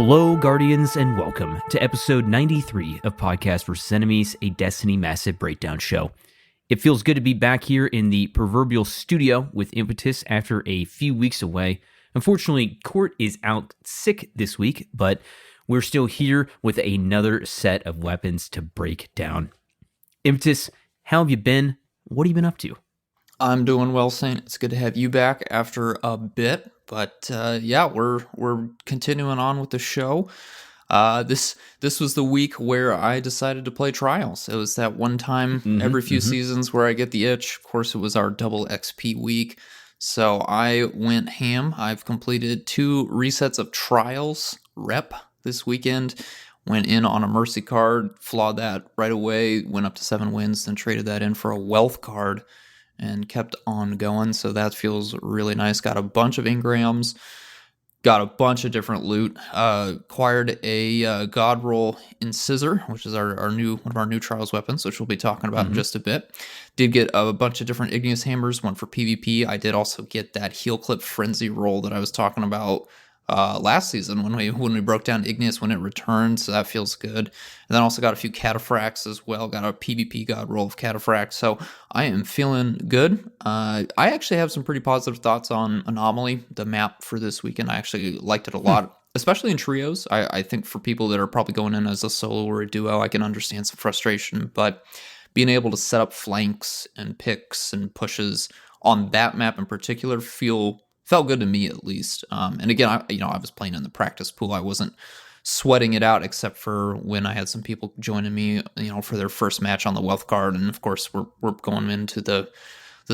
Hello, Guardians, and welcome to episode 93 of Podcast vs. Enemies, a Destiny Massive Breakdown show. It feels good to be back here in the proverbial studio with Impetus after a few weeks away. Unfortunately, Court is out sick this week, but we're still here with another set of weapons to break down. Impetus, how have you been? What have you been up to? I'm doing well, Saint. It's good to have you back after a bit, but we're continuing on with the show. This was the week where I decided to play Trials. It was that one time every few seasons where I get the itch. Of course, it was our double XP week, so I went ham. I've completed 2 resets of Trials rep this weekend. Went in on a Mercy card, flawed that right away, went up to 7 wins, then traded that in for a Wealth card, and kept on going, so that feels really nice. Got a bunch of engrams, got a bunch of different loot, acquired a God Roll Incisor, which is our new one of our new Trials weapons, which we'll be talking about in just a bit. Did get a bunch of different Igneous Hammers, one for PvP. I did also get that Heel Clip Frenzy roll that I was talking about last season when we broke down Igneous when it returned, so that feels good. And then also got a few Cataphracts as well, got a PvP God roll of Cataphracts, so I am feeling good. I actually have some pretty positive thoughts on Anomaly, the map for this weekend. I actually liked it a lot, especially in trios. I think for people that are probably going in as a solo or a duo, I can understand some frustration, but being able to set up flanks and picks and pushes on that map in particular felt good to me, at least. And again, I was playing in the practice pool. I wasn't sweating it out, except for when I had some people joining me, for their first match on the Wealth card. And of course, we're going into the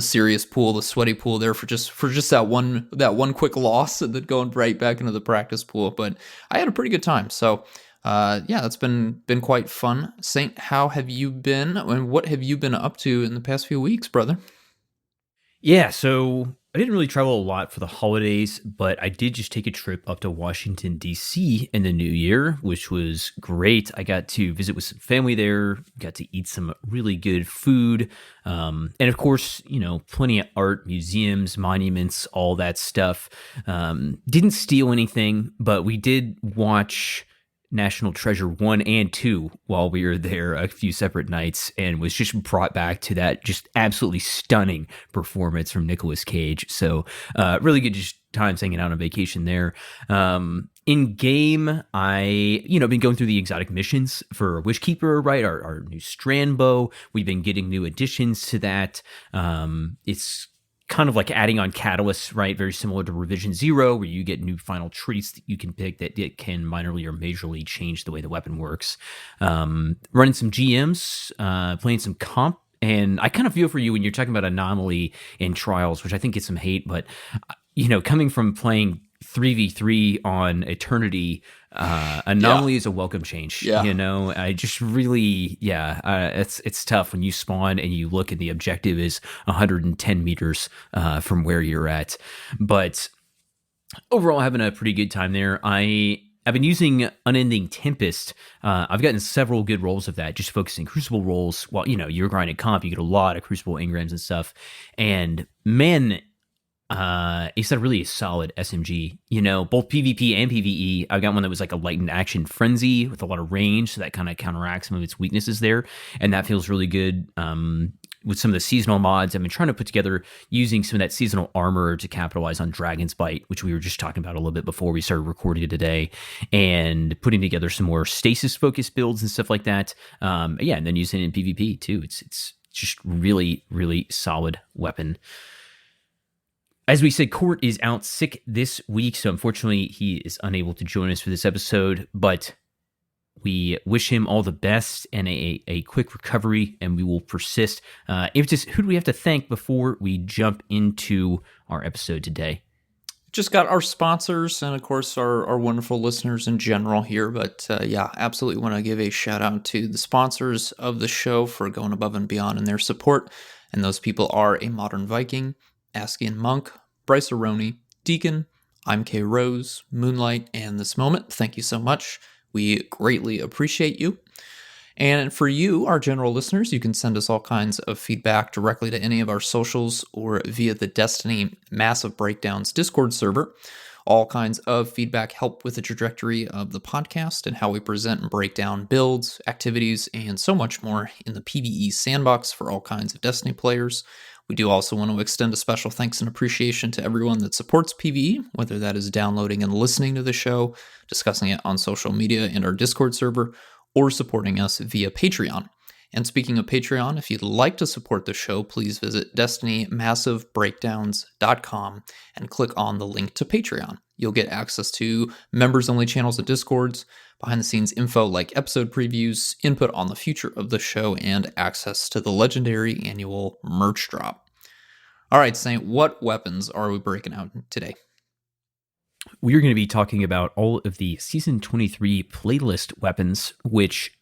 serious pool, the sweaty pool there for just that one quick loss, and then going right back into the practice pool. But I had a pretty good time. So that's been quite fun. Saint, how have you been? And what have you been up to in the past few weeks, brother? Yeah, so I didn't really travel a lot for the holidays, but I did just take a trip up to Washington, D.C. in the new year, which was great. I got to visit with some family there, got to eat some really good food, and of course, plenty of art, museums, monuments, all that stuff. Didn't steal anything, but we did watch National Treasure 1 and 2 while we were there a few separate nights, and was just brought back to that just absolutely stunning performance from Nicolas Cage. So really good just times hanging out on vacation there. In game, I been going through the exotic missions for Wishkeeper, right? Our new strand bow. We've been getting new additions to that. It's kind of like adding on catalysts, right? Very similar to Revision 0, where you get new final traits that you can pick that it can minorly or majorly change the way the weapon works. Running some GMs, playing some comp, and I kind of feel for you when you're talking about Anomaly in Trials, which I think gets some hate, but coming from playing 3v3 on Eternity, Anomaly is a welcome change. I just really, it's tough when you spawn and you look and the objective is 110 meters from where you're at. But overall, having a pretty good time there. I've been using Unending Tempest. I've gotten several good rolls of that, just focusing Crucible rolls. Well, you're grinding comp, you get a lot of Crucible engrams and stuff. And man, it's a really solid SMG, both PvP and PvE. I've got one that was like a lightened action frenzy with a lot of range, so that kind of counteracts some of its weaknesses there, and that feels really good. With some of the seasonal mods, I've been trying to put together using some of that seasonal armor to capitalize on Dragon's Bite, which we were just talking about a little bit before we started recording today, and putting together some more stasis-focused builds and stuff like that. And then using it in PvP too. It's just really, really solid weapon. As we said, Court is out sick this week, so unfortunately he is unable to join us for this episode, but we wish him all the best and a quick recovery, and we will persist. Who do we have to thank before we jump into our episode today? Just got our sponsors and, of course, our wonderful listeners in general here. But absolutely want to give a shout out to the sponsors of the show for going above and beyond in their support. And those people are A Modern Viking, Askian Monk, Bryce Aroni, Deacon, I'm K Rose, Moonlight, and This Moment. Thank you so much. We greatly appreciate you. And for you, our general listeners, you can send us all kinds of feedback directly to any of our socials or via the Destiny Massive Breakdowns Discord server. All kinds of feedback help with the trajectory of the podcast and how we present and break down builds, activities, and so much more in the PvE sandbox for all kinds of Destiny players. We do also want to extend a special thanks and appreciation to everyone that supports PvE, whether that is downloading and listening to the show, discussing it on social media and our Discord server, or supporting us via Patreon. And speaking of Patreon, if you'd like to support the show, please visit DestinyMassiveBreakdowns.com and click on the link to Patreon. You'll get access to members-only channels and Discords, behind-the-scenes info like episode previews, input on the future of the show, and access to the legendary annual merch drop. All right, Saint, what weapons are we breaking out today? We are going to be talking about all of the Season 23 playlist weapons, which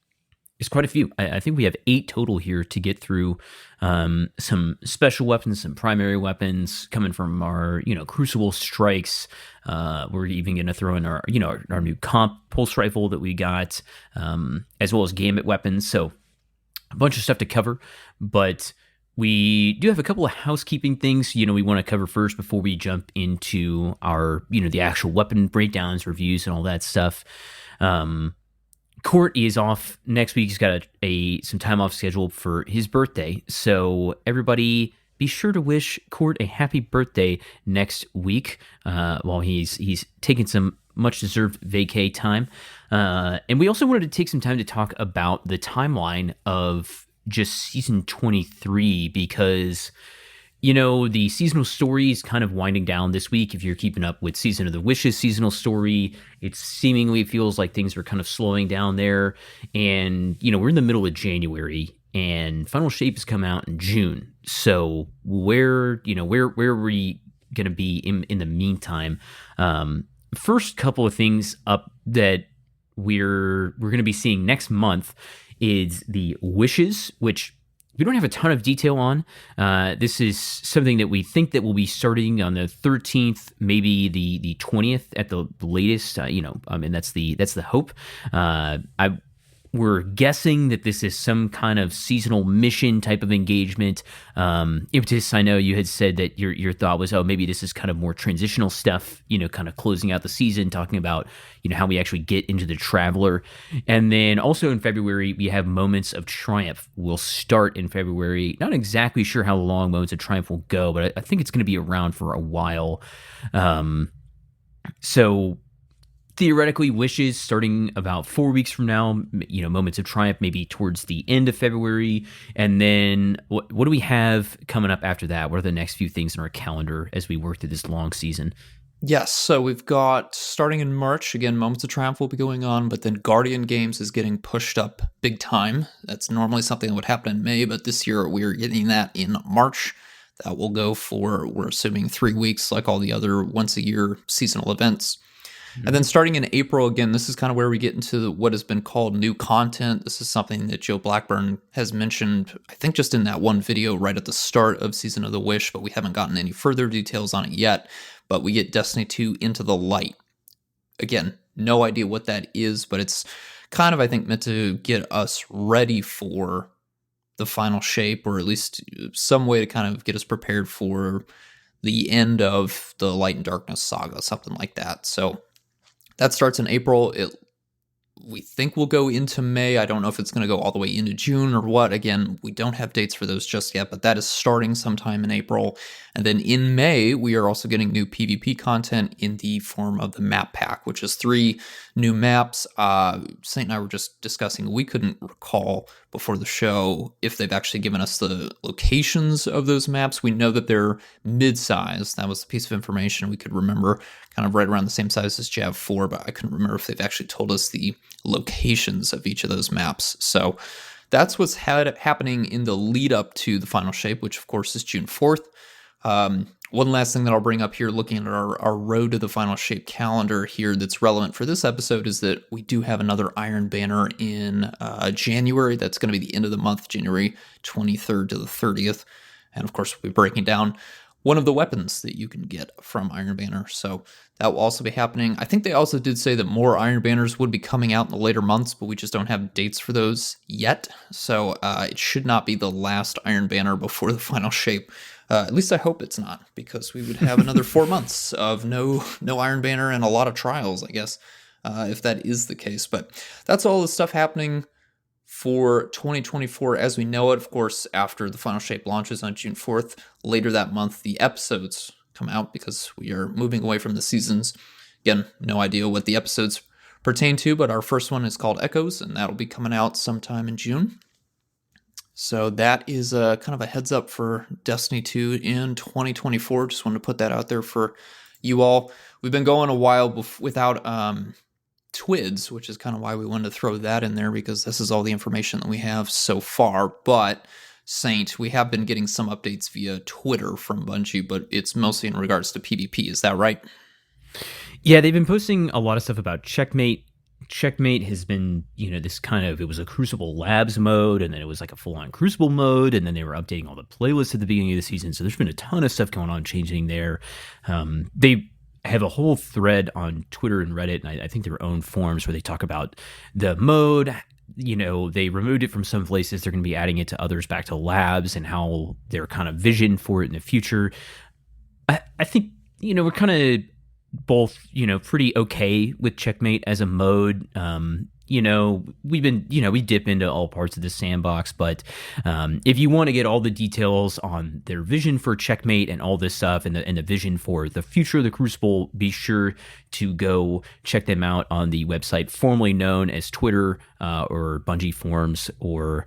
is quite a few. I think we have 8 total here to get through. Some special weapons, some primary weapons coming from our, Crucible strikes. We're even going to throw in our new comp pulse rifle that we got, as well as gambit weapons. So a bunch of stuff to cover, but we do have a couple of housekeeping things, we want to cover first before we jump into our, the actual weapon breakdowns, reviews, and all that stuff. Court is off next week. He's got some time off scheduled for his birthday. So everybody be sure to wish Court a happy birthday next week while he's taking some much-deserved vacay time. And we also wanted to take some time to talk about the timeline of just Season 23 because the seasonal story is kind of winding down this week. If you're keeping up with Season of the Wishes seasonal story, it seemingly feels like things are kind of slowing down there. And, we're in the middle of January and Final Shape has come out in June. So where are we going to be in the meantime? First couple of things up that we're going to be seeing next month is the Wishes, which we don't have a ton of detail on. This is something that we think that will be starting on the 13th, maybe the 20th at the latest. That's the hope. We're guessing that this is some kind of seasonal mission type of engagement. Impetus, I know you had said that your thought was, maybe this is kind of more transitional stuff, kind of closing out the season, talking about, how we actually get into the Traveler. And then also in February, we have Moments of Triumph. We'll start in February. Not exactly sure how long Moments of Triumph will go, but I think it's going to be around for a while. So theoretically, Wishes starting about 4 weeks from now, Moments of Triumph maybe towards the end of February. And then what do we have coming up after that? What are the next few things in our calendar as we work through this long season? Yes, so we've got, starting in March, again, Moments of Triumph will be going on, but then Guardian Games is getting pushed up big time. That's normally something that would happen in May, but this year we're getting that in March. That will go for, we're assuming, 3 weeks, like all the other once-a-year seasonal events. And then starting in April, again, this is kind of where we get into what has been called new content. This is something that Joe Blackburn has mentioned, I think just in that one video right at the start of Season of the Wish, but we haven't gotten any further details on it yet. But we get Destiny 2 Into the Light. Again, no idea what that is, but it's kind of, I think, meant to get us ready for the final shape, or at least some way to kind of get us prepared for the end of the Light and Darkness saga, something like that. So that starts in April. We think we'll go into May. I don't know if it's going to go all the way into June or what. Again, we don't have dates for those just yet, but that is starting sometime in April. And then in May, we are also getting new PvP content in the form of the map pack, which is 3 new maps. Saint and I were just discussing, we couldn't recall before the show if they've actually given us the locations of those maps. We know that they're mid-size. That was the piece of information we could remember, kind of right around the same size as Jav 4, but I couldn't remember if they've actually told us the locations of each of those maps. So that's what's happening in the lead up to the final shape, which of course is June 4th. One last thing that I'll bring up here, looking at our road to the final shape calendar here that's relevant for this episode, is that we do have another Iron Banner in January. That's going to be the end of the month, January 23rd to the 30th. And of course, we'll be breaking down one of the weapons that you can get from Iron Banner. So that will also be happening. I think they also did say that more Iron Banners would be coming out in the later months, but we just don't have dates for those yet. So it should not be the last Iron Banner before the final shape. At least I hope it's not, because we would have another 4 months of no Iron Banner and a lot of trials, I guess, if that is the case. But that's all the stuff happening for 2024 as we know it. Of course, after the Final Shape launches on June 4th, later that month, the episodes come out because we are moving away from the seasons. Again, no idea what the episodes pertain to, but our first one is called Echoes, and that'll be coming out sometime in June. So that is kind of a heads up for Destiny 2 in 2024. Just wanted to put that out there for you all. We've been going a while without TWIDs, which is kind of why we wanted to throw that in there, because this is all the information that we have so far. But Saint, we have been getting some updates via Twitter from Bungie, but it's mostly in regards to PvP. Is that right? Yeah, they've been posting a lot of stuff about Checkmate. Checkmate has been, this kind of, it was a Crucible Labs mode, and then it was like a full-on Crucible mode, and then they were updating all the playlists at the beginning of the season, so there's been a ton of stuff going on changing there. They have a whole thread on Twitter and Reddit, and I think their own forums, where they talk about the mode. They removed it from some places. They're going to be adding it to others back to labs, and how their kind of vision for it in the future. I think, we're kind of both, pretty okay with Checkmate as a mode. We've been, we dip into all parts of the sandbox, but if you want to get all the details on their vision for Checkmate and all this stuff, and the vision for the future of the Crucible, be sure to go check them out on the website formerly known as Twitter, or Bungie forums, or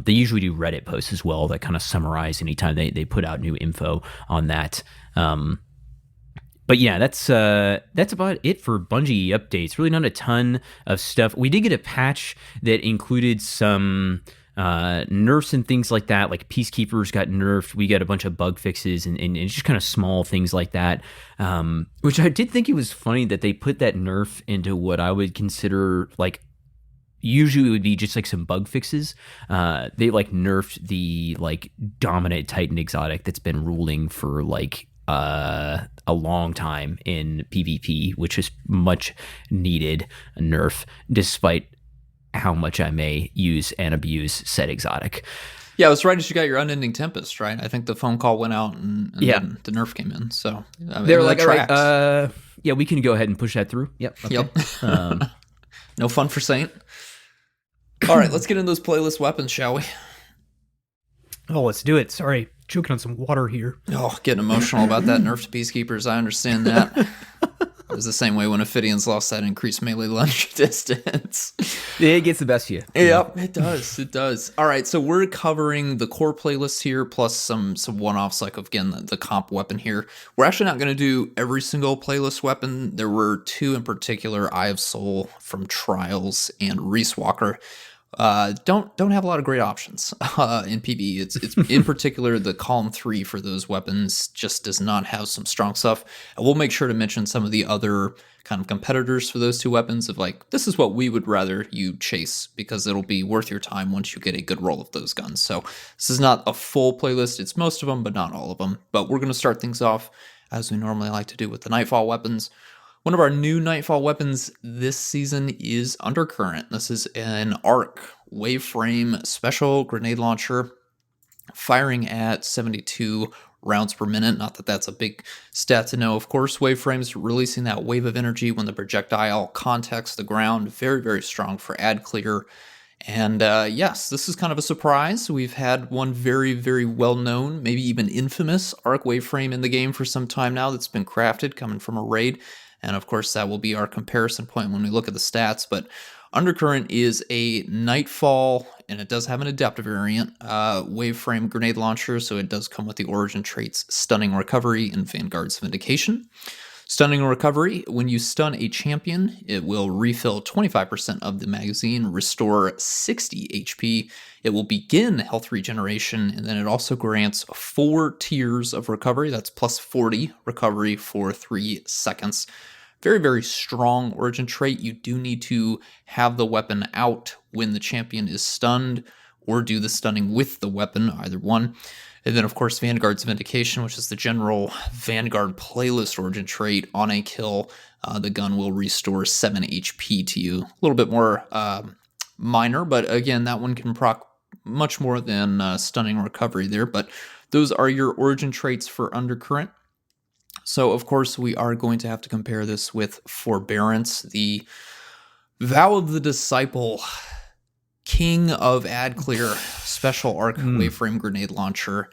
they usually do Reddit posts as well that kind of summarize anytime they put out new info on that. But yeah, that's about it for Bungie updates. Really not a ton of stuff. We did get a patch that included some nerfs and things like that, like Peacekeepers got nerfed. We got a bunch of bug fixes and just kind of small things like that, which I did think it was funny that they put that nerf into what I would consider, like, usually it would be just like some bug fixes. They like nerfed the like dominant Titan exotic that's been ruling for like a long time in PvP, which is much needed nerf, despite how much I may use and abuse said exotic. Yeah, it was right as you got your Unending Tempest, right? I think the phone call went out and then the nerf came in. So they were like, all right, yeah, we can go ahead and push that through. Yep. Okay. Yep. No fun for Saint. All right, let's get into those playlist weapons, shall we? Oh, let's do it. Sorry, choking on some water here. Oh, getting emotional about that nerf to Peacekeepers. I understand that. It was the same way when Ophidians lost that increased melee lunge distance. It gets the best of you. Yep, it does. It does. All right, so we're covering the core playlist here, plus some one-offs, like, again, the comp weapon here. We're actually not going to do every single playlist weapon. There were two in particular, Eye of Soul from Trials and Reese Walker. Don't have a lot of great options in PvE. It's in particular the column 3 for those weapons just does not have some strong stuff. And we'll make sure to mention some of the other kind of competitors for those two weapons of like, this is what we would rather you chase because it'll be worth your time once you get a good roll of those guns. So this is not a full playlist. It's most of them, but not all of them. But we're going to start things off as we normally like to do with the Nightfall weapons. One of our new Nightfall weapons this season is Undercurrent. This is an arc waveframe special grenade launcher firing at 72 rounds per minute. Not that that's a big stat to know. Of course, waveframes releasing that wave of energy when the projectile contacts the ground. Very, very strong for ad clear. And yes, this is kind of a surprise. We've had one very, very well-known, maybe even infamous arc waveframe in the game for some time now that's been crafted coming from a raid. And of course, that will be our comparison point when we look at the stats. But Undercurrent is a Nightfall, and it does have an Adept variant, waveframe grenade launcher, so it does come with the origin traits Stunning Recovery and Vanguard's Vindication. Stunning Recovery, when you stun a champion, it will refill 25% of the magazine, restore 60 HP. It will begin health regeneration, and then it also grants 4 tiers of recovery. That's plus 40 recovery for 3 seconds. Very, very strong origin trait. You do need to have the weapon out when the champion is stunned, or do the stunning with the weapon, either one. And then, of course, Vanguard's Vindication, which is the general Vanguard playlist origin trait. On a kill, the gun will restore 7 HP to you. A little bit more minor, but again, that one can proc much more than Stunning Recovery there. But Those are your origin traits for Undercurrent. So, of course, we are going to have to compare this with Forbearance, the Vow of the Disciple, king of ad clear, special arc waveframe grenade launcher.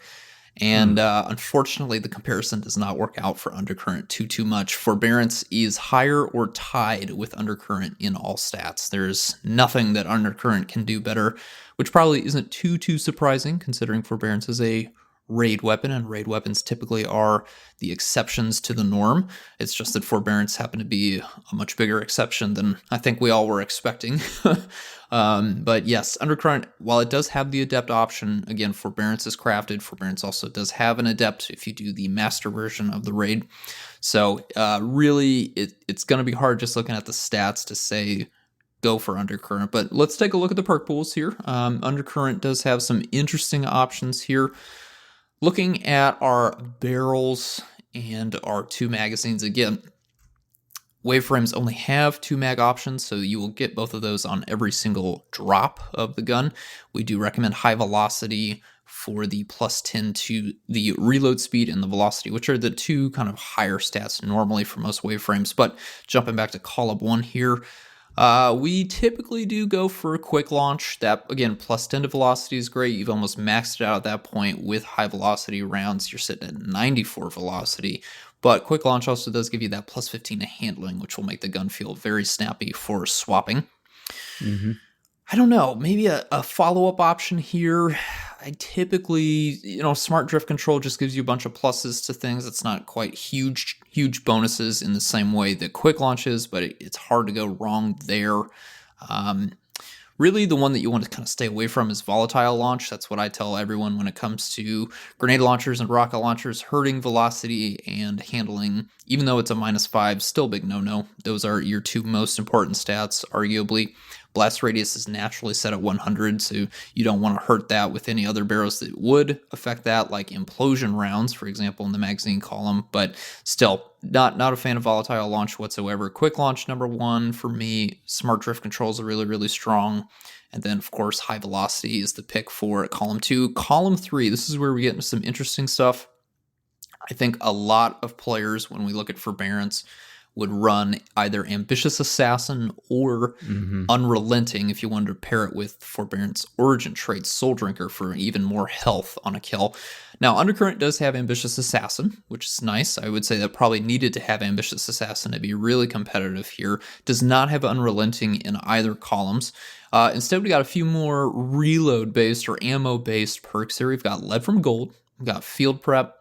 And unfortunately, the comparison does not work out for Undercurrent too much. Forbearance is higher or tied with Undercurrent in all stats. There's nothing that Undercurrent can do better, which probably isn't too surprising considering Forbearance is a raid weapon, and raid weapons typically are the exceptions to the norm. It's just that Forbearance happened to be a much bigger exception than I think we all were expecting. But yes, Undercurrent, while it does have the Adept option, again, Forbearance is crafted. Forbearance also does have an Adept if you do the master version of the raid. So really, it's going to be hard just looking at the stats to say go for Undercurrent. But let's take a look at the perk pools here. Undercurrent does have some interesting options here. Looking at our barrels and our 2 magazines, again, Waveframes only have 2 mag options, so you will get both of those on every single drop of the gun. We do recommend high velocity for the +10 to the reload speed and the velocity, which are the 2 kind of higher stats normally for most Waveframes. But jumping back to column 1 here, we typically do go for a quick launch. That, again, +10 to velocity is great. You've almost maxed it out at that point with high velocity rounds. You're sitting at 94 velocity. But quick launch also does give you that +15 to handling, which will make the gun feel very snappy for swapping. I don't know, maybe a follow-up option here. I typically, smart drift control just gives you a bunch of pluses to things. It's not quite huge bonuses in the same way that quick launch is, but it's hard to go wrong there. Really, the one that you want to kind of stay away from is volatile launch. That's what I tell everyone when it comes to grenade launchers and rocket launchers. Hurting velocity and handling, even though it's a -5, still big no-no. Those are your 2 most important stats, arguably. Blast radius is naturally set at 100, so you don't want to hurt that with any other barrels that would affect that, like implosion rounds, for example, in the magazine column. But still, not a fan of volatile launch whatsoever. Quick launch, number 1 for me. Smart drift controls are really strong. And then, of course, high velocity is the pick for column 2. Column 3, this is where we get into some interesting stuff. I think a lot of players, when we look at Forbearance, would run either Ambitious Assassin or Unrelenting if you wanted to pair it with Forbearance origin trait Soul Drinker for even more health on a kill. Now, Undercurrent does have Ambitious Assassin, which is nice. I would say that probably needed to have Ambitious Assassin to be really competitive here. Does not have Unrelenting in either columns. Instead, we got a few more reload-based or ammo-based perks here. We've got Lead from Gold, we've got Field Prep,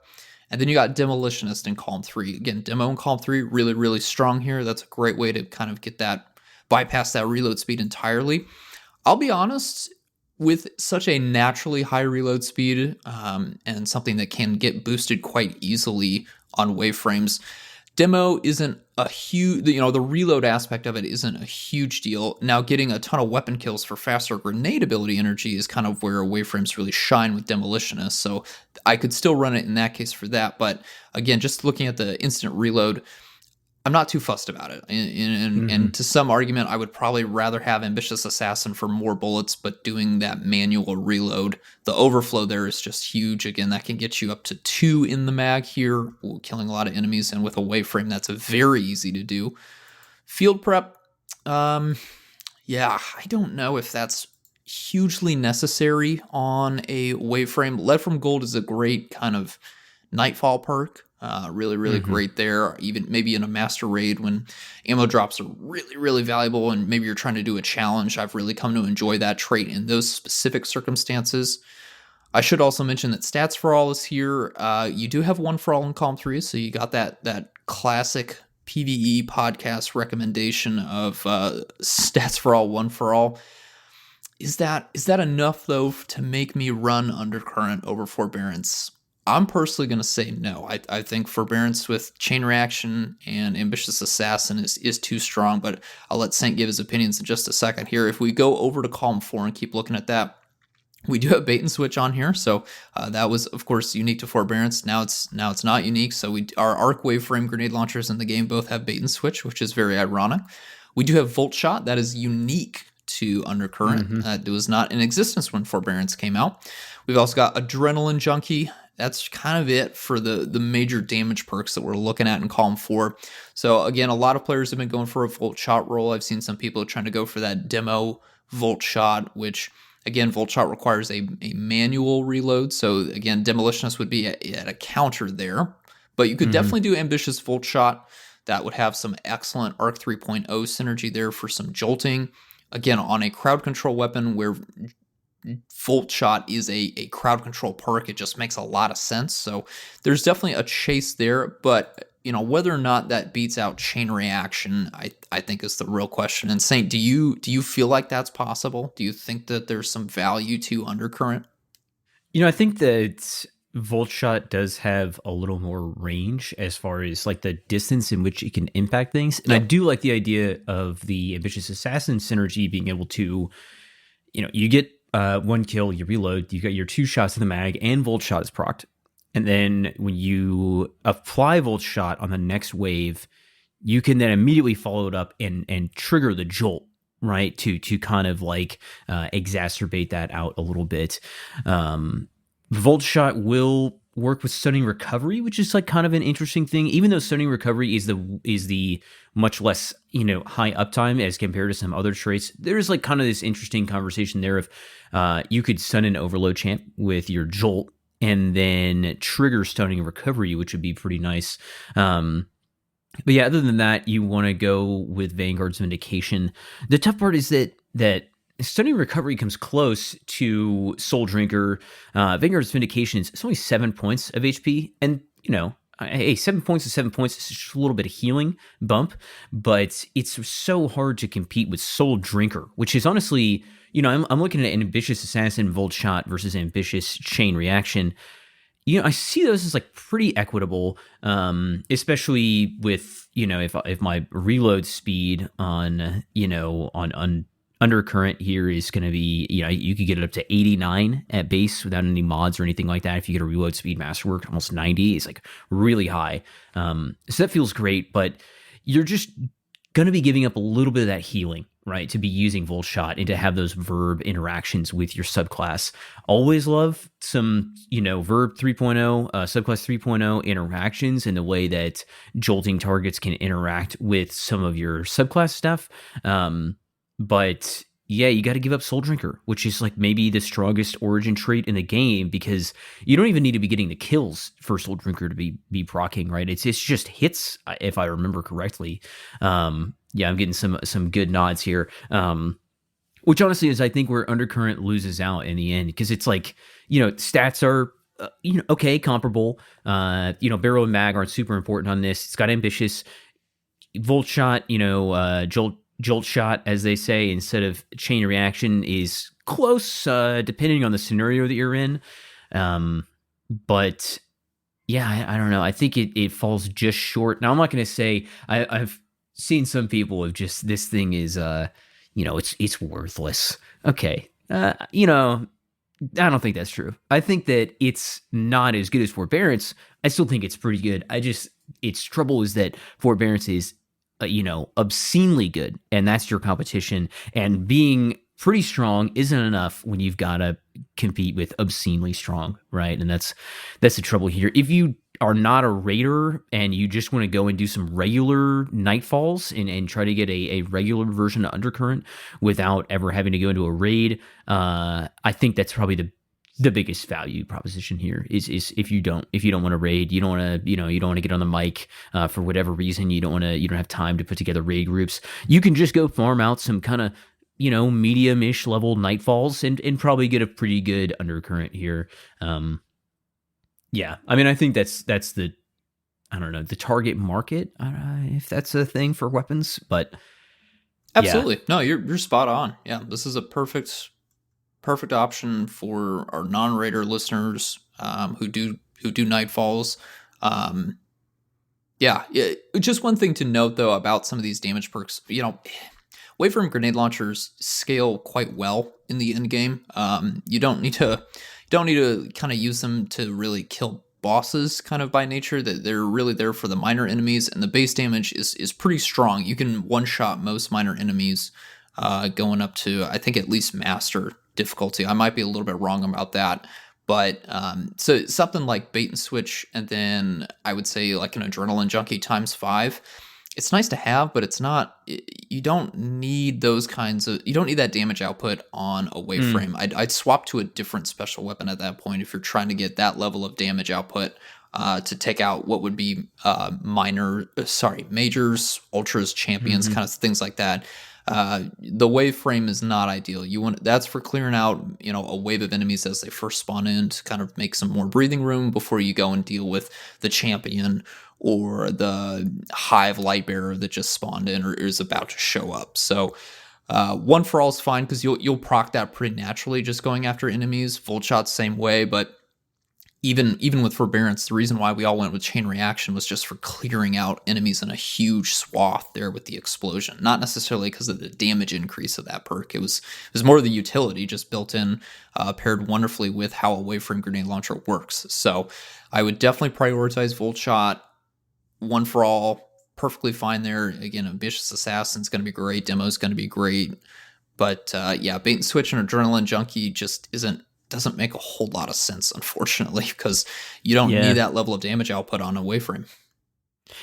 and then you got Demolitionist in column 3. Again, Demo in column 3, really strong here. That's a great way to kind of get that, bypass that reload speed entirely. I'll be honest, with such a naturally high reload speed and something that can get boosted quite easily on Waveframes, Demo isn't a huge, the reload aspect of it isn't a huge deal. Now, getting a ton of weapon kills for faster grenade ability energy is kind of where Waveframes really shine with Demolitionist, so I could still run it in that case for that, but again, just looking at the instant reload, I'm not too fussed about it. And to some argument, I would probably rather have Ambitious Assassin for more bullets, but doing that manual reload, the overflow there is just huge. Again, that can get you up to 2 in the mag here, killing a lot of enemies, and with a Waveframe, that's very easy to do. Field Prep, I don't know if that's hugely necessary on a Waveframe. Lead from Gold is a great kind of Nightfall perk. Really great there. Even maybe in a master raid when ammo drops are really valuable and maybe you're trying to do a challenge. I've really come to enjoy that trait in those specific circumstances. I should also mention that Stats for All is here. You do have 1 for All in column 3, so you got that classic PvE podcast recommendation of Stats for All, 1 for All. Is that enough, though, to make me run Undercurrent over Forbearance? I'm personally going to say no. I think Forbearance with Chain Reaction and Ambitious Assassin is too strong, but I'll let Saint give his opinions in just a second here. If we go over to column 4 and keep looking at that, we do have Bait and Switch on here, so that was, of course, unique to Forbearance. Now it's not unique, so our Arc Waveframe grenade launchers in the game both have Bait and Switch, which is very ironic. We do have Volt Shot. That is unique to Undercurrent. It was not in existence when Forbearance came out. We've also got Adrenaline Junkie, that's kind of it for the major damage perks that we're looking at in column 4. So again, a lot of players have been going for a volt shot roll. I've seen some people trying to go for that demo volt shot, which again, volt shot requires a manual reload. So again, demolitionist would be at a counter there, but you could definitely do ambitious volt shot. That would have some excellent Arc 3.0 synergy there for some jolting. Again, on a crowd control weapon where Volt Shot is a crowd control perk, it just makes a lot of sense. So there's definitely a chase there, but whether or not that beats out Chain Reaction, I think is the real question. And Saint, do you feel like that's possible? Do you think that there's some value to Undercurrent? I think that Volt Shot does have a little more range as far as like the distance in which it can impact things. And I do like the idea of the Ambitious Assassin synergy being able to, you get one kill, you reload, you got your 2 shots in the mag, and Volt Shot is procced. And then when you apply Volt Shot on the next wave, you can then immediately follow it up and trigger the jolt, right? To kind of like exacerbate that out a little bit. Volt Shot will work with Stunning Recovery, which is like kind of an interesting thing, even though Stunning Recovery is the much less, high uptime as compared to some other traits. There's like kind of this interesting conversation there of you could stun an Overload champ with your Jolt and then trigger Stunning Recovery, which would be pretty nice. But yeah, other than that, you want to go with Vanguard's Vindication. The tough part is that Stunning Recovery comes close to Soul Drinker. Vanguard's Vindication is only 7 points of HP. And, hey, 7 points is 7 points. It's just a little bit of healing bump. But it's so hard to compete with Soul Drinker, which is honestly, I'm looking at Ambitious Assassin Volt Shot versus Ambitious Chain Reaction. I see those as like pretty equitable, especially with, if my reload speed on Undercurrent here is going to be, you could get it up to 89 at base without any mods or anything like that. If you get a reload speed masterwork, almost 90 is like really high. So that feels great, but you're just going to be giving up a little bit of that healing, right? To be using Volt Shot and to have those verb interactions with your subclass. Always love some, verb 3.0, subclass 3.0 interactions in the way that jolting targets can interact with some of your subclass stuff. But yeah, you got to give up Soul Drinker, which is like maybe the strongest origin trait in the game, because you don't even need to be getting the kills for Soul Drinker to be proccing, right? It's just hits, if I remember correctly. Yeah, I'm getting some good nods here. Which honestly is, I think, where Undercurrent loses out in the end, because it's like, stats are okay, comparable. Barrel and mag aren't super important on this. It's got Ambitious, Volt Shot, Jolt Shot, as they say, instead of Chain Reaction is close, depending on the scenario that you're in. But yeah, I don't know. I think it falls just short. Now, I'm not going to say I've seen some people of just this thing is, it's worthless. Okay, I don't think that's true. I think that it's not as good as Forbearance. I still think it's pretty good. Its trouble is that Forbearance is obscenely good, and that's your competition, and being pretty strong isn't enough when you've got to compete with obscenely strong, right? And that's the trouble here. If you are not a raider and you just want to go and do some regular nightfalls and try to get a regular version of Undercurrent without ever having to go into a raid, I think that's probably the biggest value proposition here is if you don't want to raid, you don't want to get on the mic for whatever reason, you don't have time to put together raid groups, you can just go farm out some kind of medium-ish level nightfalls and probably get a pretty good Undercurrent here. Yeah, I mean, I think that's the, I don't know, the target market, if that's a thing for weapons, but absolutely. Yeah. No, you're spot on. Yeah, this is a perfect option for our non-raider listeners who do nightfalls. Yeah, just one thing to note though about some of these damage perks, Waveform grenade launchers scale quite well in the end game. You don't need to kind of use them to really kill bosses kind of by nature, that they're really there for the minor enemies, and the base damage is pretty strong. You can one-shot most minor enemies going up to, I think, at least master difficulty. I might be a little bit wrong about that, But so something like bait and switch, and then I would say like an adrenaline junkie times 5. It's nice to have, but it's not. You don't need those kinds of. You don't need that damage output on a waveframe. I'd swap to a different special weapon at that point if you're trying to get that level of damage output to take out what would be majors, ultras, champions, kind of things like that. The waveframe is not ideal. That's for clearing out, a wave of enemies as they first spawn in to kind of make some more breathing room before you go and deal with the champion or the hive light bearer that just spawned in or is about to show up. So one for all is fine because you'll proc that pretty naturally just going after enemies. Volt shot same way, but even with forbearance, the reason why we all went with chain reaction was just for clearing out enemies in a huge swath there with the explosion. Not necessarily because of the damage increase of that perk. It was more the utility just built in, paired wonderfully with how a waveframe grenade launcher works. So I would definitely prioritize Volt Shot. One for all, perfectly fine there. Again, Ambitious Assassin's going to be great. Demo's going to be great. But bait and switch and adrenaline junkie just doesn't make a whole lot of sense, unfortunately, because you don't need that level of damage output on a waveframe.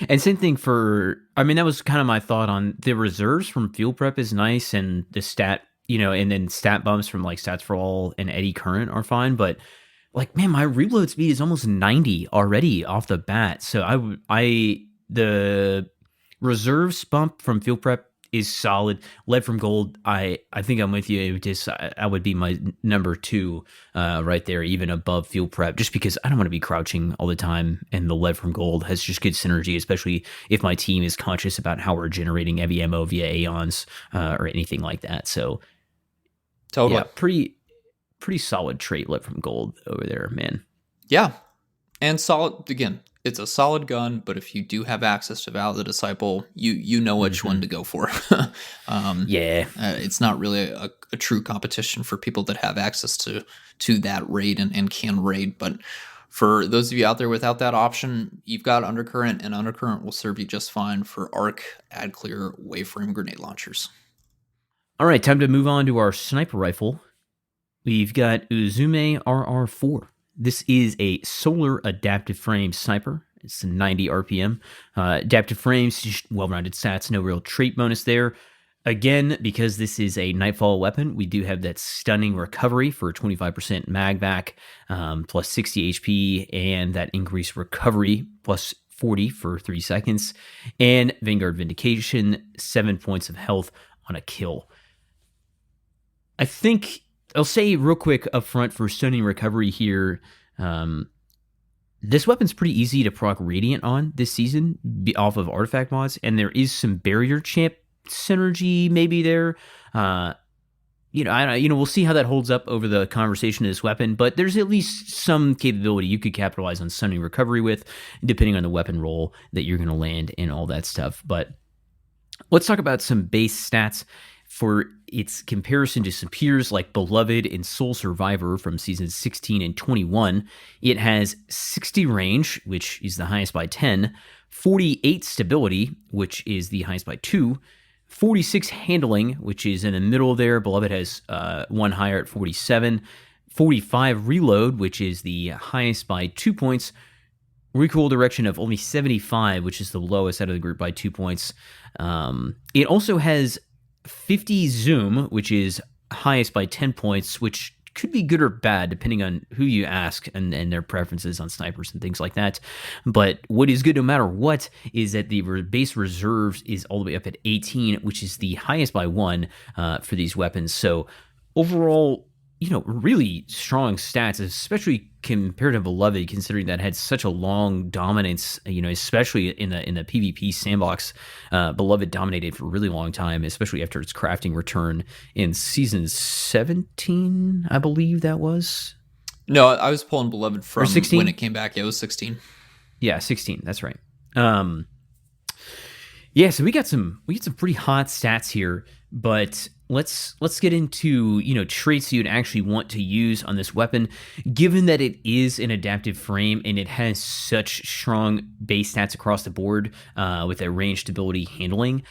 And same thing that was kind of my thought on the reserves from Field Prep is nice, and the stat, and then stat bumps from like Stats for All and Eddy Current are fine, but like, man, my reload speed is almost 90 already off the bat. So the reserves bump from Field Prep is solid. Lead from Gold, I think I'm with you. I would be my number 2 right there, even above Field Prep, just because I don't want to be crouching all the time, and the Lead from Gold has just good synergy, especially if my team is conscious about how we're generating heavy ammo via Aeons or anything like that. So totally, yeah, pretty solid trait Lead from Gold over there, man. Yeah, and solid again. It's a solid gun, but if you do have access to Val the Disciple, you know which one to go for. It's not really a true competition for people that have access to that raid and can raid. But for those of you out there without that option, you've got Undercurrent, and Undercurrent will serve you just fine for arc, ad clear, waveframe grenade launchers. All right, time to move on to our sniper rifle. We've got Uzume RR4. This is a solar adaptive frame sniper. It's 90 RPM. Adaptive frames, just well-rounded stats, no real trait bonus there. Again, because this is a Nightfall weapon, we do have that stunning recovery for 25% mag back, plus 60 HP, and that increased recovery plus 40 for 3 seconds. And Vanguard Vindication, 7 points of health on a kill. I think I'll say real quick up front for stunning recovery here, this weapon's pretty easy to proc Radiant on this season off of artifact mods, and there is some barrier champ synergy maybe there. We'll see how that holds up over the conversation of this weapon, but there's at least some capability you could capitalize on stunning recovery with, depending on the weapon roll that you're going to land and all that stuff. But let's talk about some base stats for its comparison to some peers like Beloved and Soul Survivor from seasons 16 and 21. It has 60 range, which is the highest by 10, 48 stability, which is the highest by 2, 46 handling, which is in the middle there. Beloved has one higher at 47, 45 reload, which is the highest by 2 points, recoil direction of only 75, which is the lowest out of the group by 2 points. It also has 50 zoom, which is highest by 10 points, which could be good or bad depending on who you ask and their preferences on snipers and things like that. But what is good no matter what is that the base reserves is all the way up at 18, which is the highest by 1 for these weapons. So overall, really strong stats, especially compared to Beloved, considering that had such a long dominance, especially in the PvP sandbox. Beloved dominated for a really long time, especially after its crafting return in season 17, I believe that was. No, I was pulling Beloved from 16? When it came back. It was 16. Yeah, 16. That's right. So we got some pretty hot stats here, but let's get into traits you'd actually want to use on this weapon, given that it is an adaptive frame and it has such strong base stats across the board with a range, stability, handling,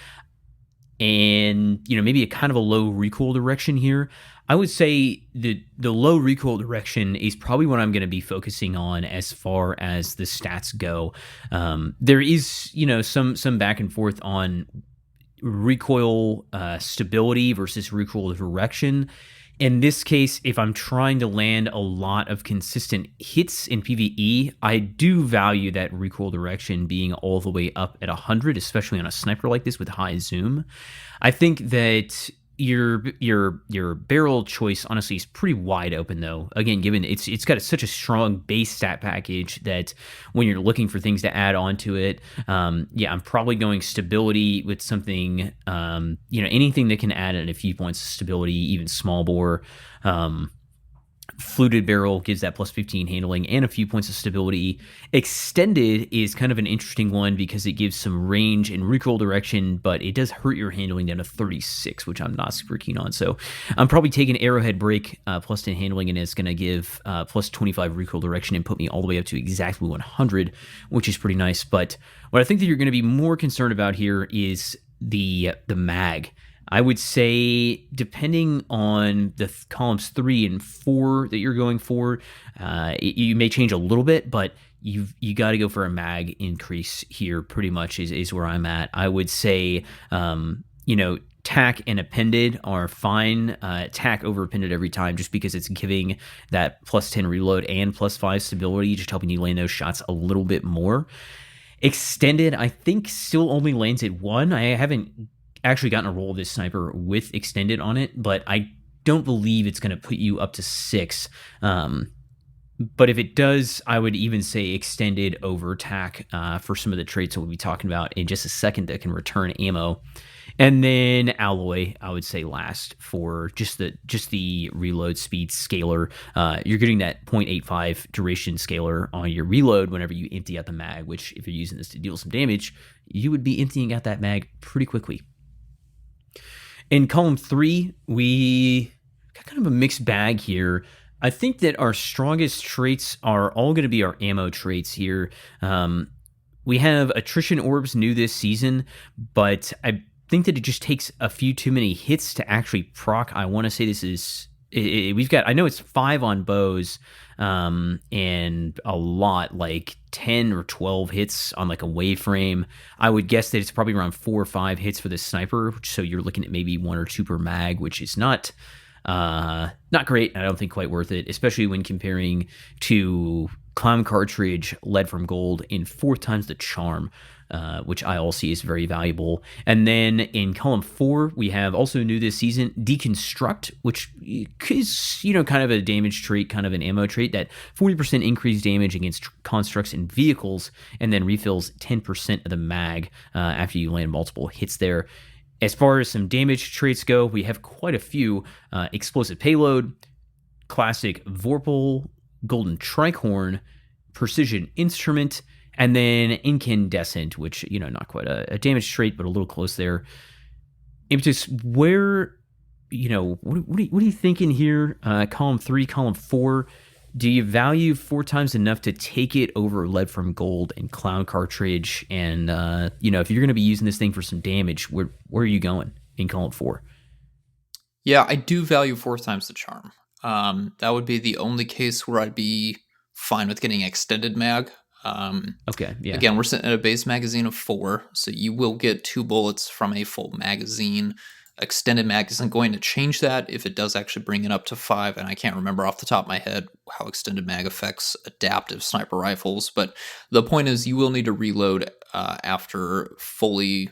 and maybe a kind of a low recoil direction here. I would say the low recoil direction is probably what I'm going to be focusing on as far as the stats go. There is, some back and forth on recoil stability versus recoil direction. In this case, if I'm trying to land a lot of consistent hits in PvE, I do value that recoil direction being all the way up at 100, especially on a sniper like this with high zoom. I think that your barrel choice honestly is pretty wide open though. Again, given it's got such a strong base stat package that when you're looking for things to add onto it, I'm probably going stability with something, anything that can add in a few points of stability, even small bore. Fluted barrel gives that plus 15 handling and a few points of stability. Extended is kind of an interesting one because it gives some range and recoil direction, but it does hurt your handling down to 36, which I'm not super keen on. So I'm probably taking arrowhead break plus 10 handling, and it's going to give plus 25 recoil direction and put me all the way up to exactly 100, which is pretty nice. But what I think that you're going to be more concerned about here is the mag. I would say, depending on the columns 3 and 4 that you're going for, you may change a little bit, but you got to go for a mag increase here. Pretty much is where I'm at. I would say, tack and appended are fine. Tack over appended every time, just because it's giving that plus 10 reload and plus 5 stability, just helping you land those shots a little bit more. Extended, I think, still only lands at 1. I haven't actually gotten a roll of this sniper with extended on it, but I don't believe it's going to put you up to 6. But if it does, I would even say extended over tack for some of the traits that we'll be talking about in just a second that can return ammo. And then alloy, I would say last for just the reload speed scaler. You're getting that 0.85 duration scaler on your reload whenever you empty out the mag, which if you're using this to deal some damage, you would be emptying out that mag pretty quickly. In column 3, we got kind of a mixed bag here. I think that our strongest traits are all going to be our ammo traits here. We have attrition orbs new this season, but I think that it just takes a few too many hits to actually proc. I want to say this is... we've got, I know it's 5 on bows, and a lot, like 10 or 12 hits on like a waveframe. I would guess that it's probably around 4 or 5 hits for the sniper, so you're looking at maybe 1 or 2 per mag, which is not great. I don't think quite worth it, especially when comparing to clown cartridge lead from gold in 4 times the charm, which I all see is very valuable. And then in column 4, we have also new this season, deconstruct, which is, kind of a damage trait, kind of an ammo trait, that 40% increased damage against constructs and vehicles, and then refills 10% of the mag after you land multiple hits there. As far as some damage traits go, we have quite a few. Explosive payload, classic Vorpal, golden tricorn, precision instrument, and then incandescent, which, not quite a damage trait, but a little close there. Impetus, where, what are you thinking here? Column 3, column 4, do you value 4 times enough to take it over lead from gold and clown cartridge? And, if you're going to be using this thing for some damage, where are you going in column 4? Yeah, I do value 4 times the charm. That would be the only case where I'd be fine with getting extended mag. Okay, yeah. Again, we're sitting at a base magazine of 4, so you will get 2 bullets from a full magazine. Extended mag isn't going to change that if it does actually bring it up to 5, and I can't remember off the top of my head how extended mag affects adaptive sniper rifles, but the point is you will need to reload after fully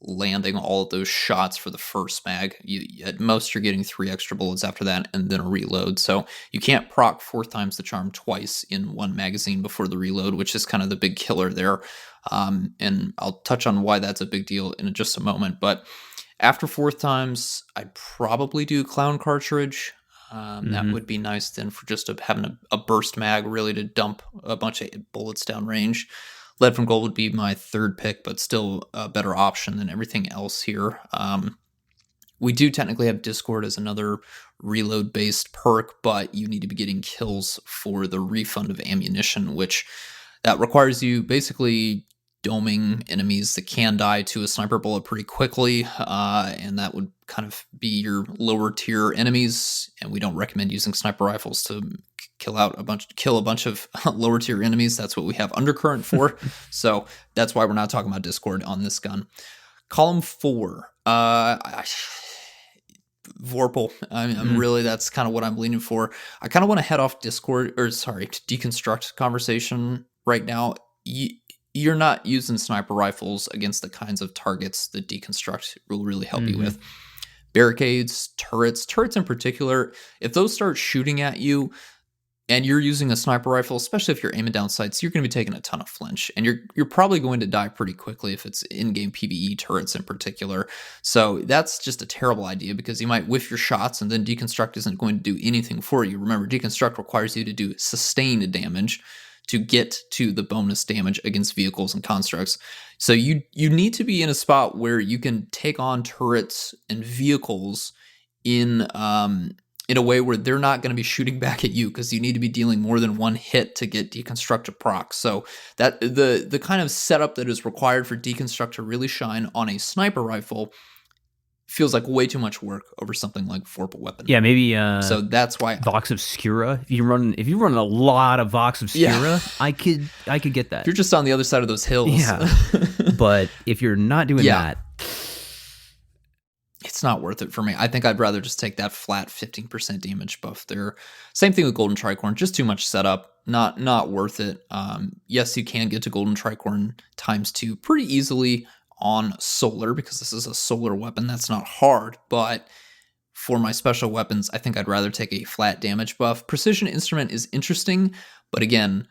landing all of those shots for the first mag. At most, you're getting 3 extra bullets after that and then a reload, so you can't proc 4 times the charm twice in one magazine before the reload, which is kind of the big killer there, and I'll touch on why that's a big deal in just a moment. But after 4th times, I'd probably do clown cartridge. That would be nice then for just having a burst mag, really, to dump a bunch of bullets down range. Lead from gold would be my 3rd pick, but still a better option than everything else here. We do technically have Discord as another reload-based perk, but you need to be getting kills for the refund of ammunition, which that requires you basically doming enemies that can die to a sniper bullet pretty quickly, and that would kind of be your lower tier enemies. And we don't recommend using sniper rifles to kill a bunch of lower tier enemies. That's what we have Undercurrent for. So that's why we're not talking about Discord on this gun. Column 4. Vorpal. I'm really, that's kind of what I'm leaning for. I kind of want to head off deconstruct conversation right now. You're not using sniper rifles against the kinds of targets that deconstruct will really help you with. Barricades, turrets in particular, if those start shooting at you and you're using a sniper rifle, especially if you're aiming down sights, you're going to be taking a ton of flinch, and you're probably going to die pretty quickly if it's in-game PvE turrets in particular. So that's just a terrible idea, because you might whiff your shots and then deconstruct isn't going to do anything for you. Remember, deconstruct requires you to do sustained damage to get to the bonus damage against vehicles and constructs. So you need to be in a spot where you can take on turrets and vehicles in a way where they're not going to be shooting back at you, because you need to be dealing more than one hit to get deconstruct to proc. So that the kind of setup that is required for deconstruct to really shine on a sniper rifle feels like way too much work over something like Vorpal weapon. Yeah, maybe. So that's why Vox Obscura. If you run a lot of Vox Obscura, I could get that. If you're just on the other side of those hills. Yeah. But if you're not doing that, it's not worth it for me. I think I'd rather just take that flat 15% damage buff there. Same thing with Golden Tricorn, just too much setup, not worth it. Yes, you can get to Golden Tricorn ×2 pretty easily on solar, because this is a solar weapon. That's not hard, but for my special weapons, I think I'd rather take a flat damage buff. Precision Instrument is interesting, but again,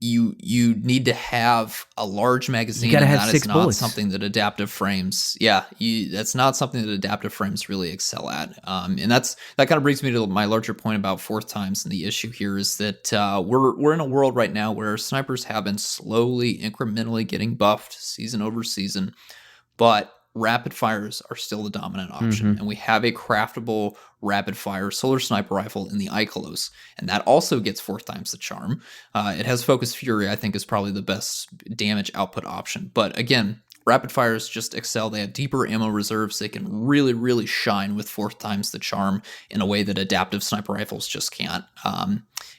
you need to have a large magazine. You gotta have that 6 is not bullets. something that adaptive frames. Yeah, that's not something that adaptive frames really excel at. And that kind of brings me to my larger point about fourth times. And the issue here is that we're in a world right now where snipers have been slowly, incrementally getting buffed season over season, but rapid fires are still the dominant option. And we have a craftable rapid fire solar sniper rifle in the Ikelos, and that also gets 4 times the charm. It has Focus Fury, I think, is probably the best damage output option. But again, rapid fires just excel. They have deeper ammo reserves. They can really, really shine with 4 times the charm in a way that adaptive sniper rifles just can't.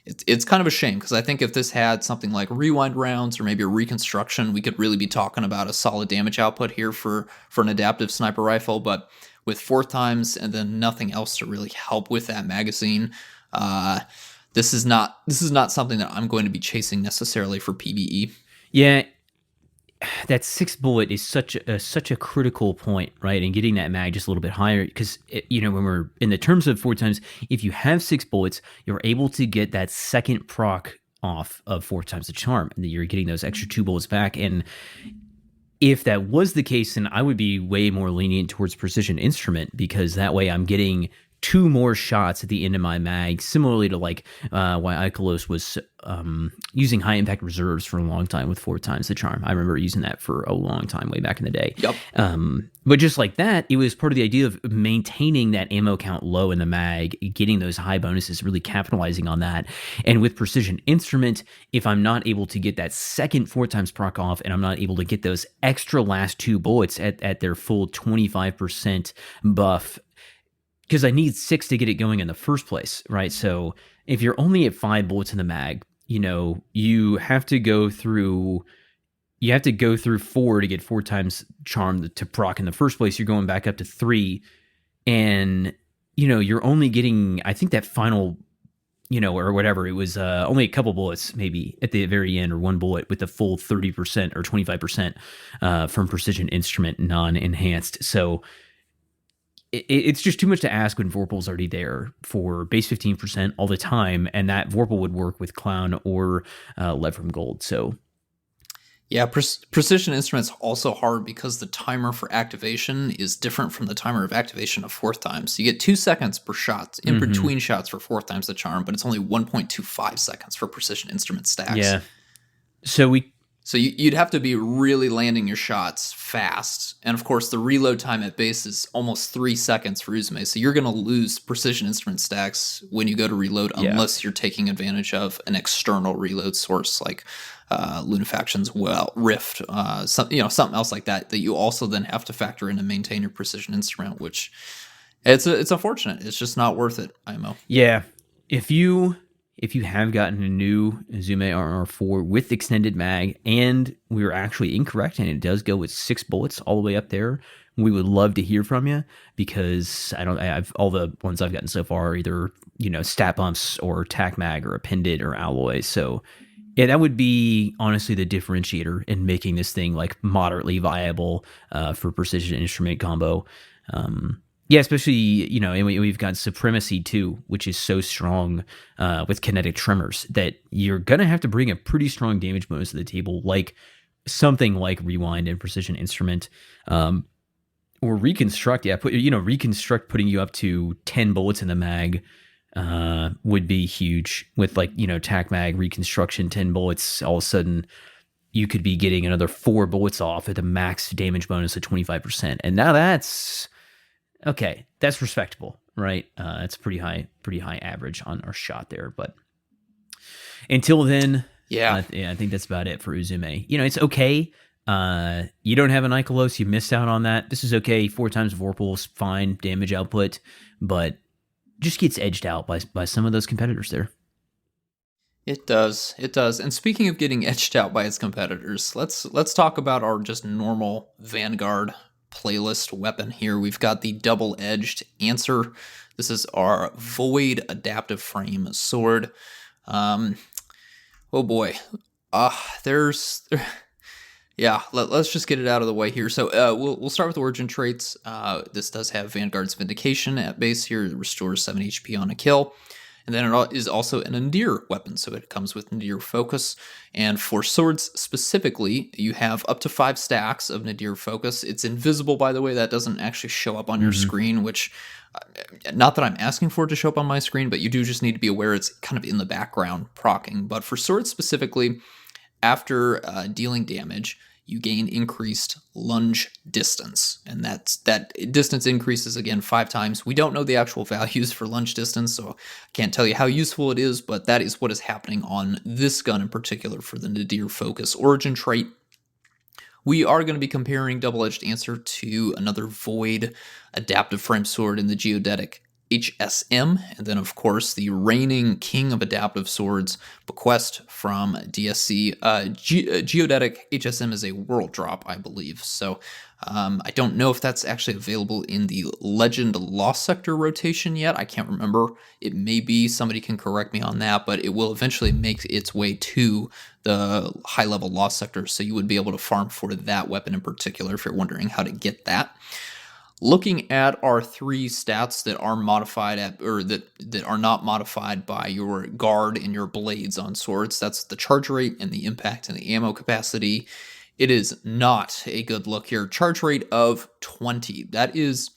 It's kind of a shame, because I think if this had something like rewind rounds or maybe a reconstruction, we could really be talking about a solid damage output here for an adaptive sniper rifle. But with 4 times and then nothing else to really help with that magazine, this is not something that I'm going to be chasing necessarily for PvE. Yeah, that 6 bullet is such a critical point, right? And getting that mag just a little bit higher, because when we're in the terms of 4 times, if you have 6 bullets, you're able to get that second proc off of 4 times the charm, and then you're getting those extra 2 bullets back. And if that was the case, then I would be way more lenient towards Precision Instrument, because that way I'm getting 2 more shots at the end of my mag, similarly to why Ikelos was using high impact reserves for a long time with 4 times the charm. I remember using that for a long time way back in the day. Yep. But just like that, it was part of the idea of maintaining that ammo count low in the mag, getting those high bonuses, really capitalizing on that. And with Precision Instrument, if I'm not able to get that second 4 times proc off, and I'm not able to get those extra last 2 bullets at their full 25% buff, because I need 6 to get it going in the first place, right? So if you're only at 5 bullets in the mag, you have to go through 4 to get 4 times charm to proc in the first place. You're going back up to 3, and you're only getting, I think, that final, or whatever, it was only a couple bullets maybe at the very end, or 1 bullet with the full 30% or 25% from Precision Instrument non-enhanced. So it's just too much to ask when Vorpal's already there for base 15% all the time, and that Vorpal would work with Clown or Lead from Gold. So, yeah, Precision Instrument's also hard because the timer for activation is different from the timer of activation of 4th times. So you get 2 seconds per shot in between shots for 4th times the charm, but it's only 1.25 seconds for Precision Instrument stacks. Yeah. So So you'd have to be really landing your shots fast. And of course, the reload time at base is almost 3 seconds for Uzume. So you're going to lose precision instrument stacks when you go to reload unless you're taking advantage of an external reload source like Lunafaction's Rift, something else like that you also then have to factor in and maintain your precision instrument, which it's unfortunate. It's just not worth it, IMO. Yeah. If you have gotten a new Uzume RR4 with extended mag, and we were actually incorrect, and it does go with 6 bullets all the way up there, we would love to hear from you, because I've all the ones I've gotten so far are either stat bumps or tac mag or appended or alloy. So yeah, that would be honestly the differentiator in making this thing like moderately viable for precision instrument combo. Yeah, especially, and we've got Supremacy too, which is so strong with kinetic tremors that you're going to have to bring a pretty strong damage bonus to the table, like something like Rewind and Precision Instrument. Or Reconstruct, Reconstruct putting you up to 10 bullets in the mag would be huge. With tac mag, Reconstruction, 10 bullets, all of a sudden you could be getting another 4 bullets off at a max damage bonus of 25%. And now that's... okay, that's respectable, right? It's pretty high average on our shot there. But until then, I think that's about it for Uzume. It's okay. You don't have an Ikelos, you missed out on that. This is okay. 4 times Vorpal's fine damage output, but just gets edged out by some of those competitors there. It does. And speaking of getting edged out by its competitors, let's talk about our just normal Vanguard playlist weapon here. We've got the double-edged Answer. This is our Void Adaptive Frame sword. Oh boy. Let's just get it out of the way here. So we'll start with origin traits. This does have Vanguard's Vindication at base here. It restores 7 HP on a kill. And then it is also an Nadir weapon, so it comes with Nadir Focus. And for swords specifically, you have up to 5 stacks of Nadir Focus. It's invisible, by the way. That doesn't actually show up on your screen, which, not that I'm asking for it to show up on my screen, but you do just need to be aware it's kind of in the background proccing. But for swords specifically, after dealing damage, you gain increased lunge distance, and that distance increases again 5 times. We don't know the actual values for lunge distance, so I can't tell you how useful it is, but that is what is happening on this gun in particular for the Nadir Focus origin trait. We are going to be comparing Double-Edged Answer to another Void Adaptive Frame sword in the Geodetic HSM, and then of course the reigning king of adaptive swords, Bequest from DSC. Geodetic HSM is a world drop, I believe, so I don't know if that's actually available in the Legend Lost Sector rotation yet. I can't remember. It may be. Somebody can correct me on that, but it will eventually make its way to the high-level Lost Sector, so you would be able to farm for that weapon in particular if you're wondering how to get that. Looking at our 3 stats that are modified that are not modified by your guard and your blades on swords, that's the charge rate and the impact and the ammo capacity. It is not a good look here. Charge rate of 20. That is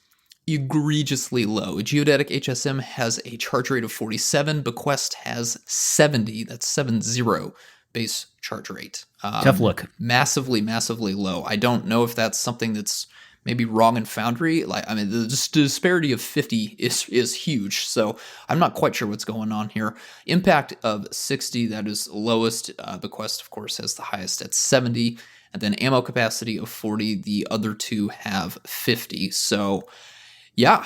egregiously low. Geodetic HSM has a charge rate of 47. Bequest has 70. That's 70 base charge rate. Tough look. Massively low. I don't know if that's something that's maybe wrong in Foundry. The disparity of 50 is huge, so I'm not quite sure what's going on here. Impact of 60, that is lowest. Bequest, of course, has the highest at 70, and then ammo capacity of 40. The other 2 have 50. So, yeah.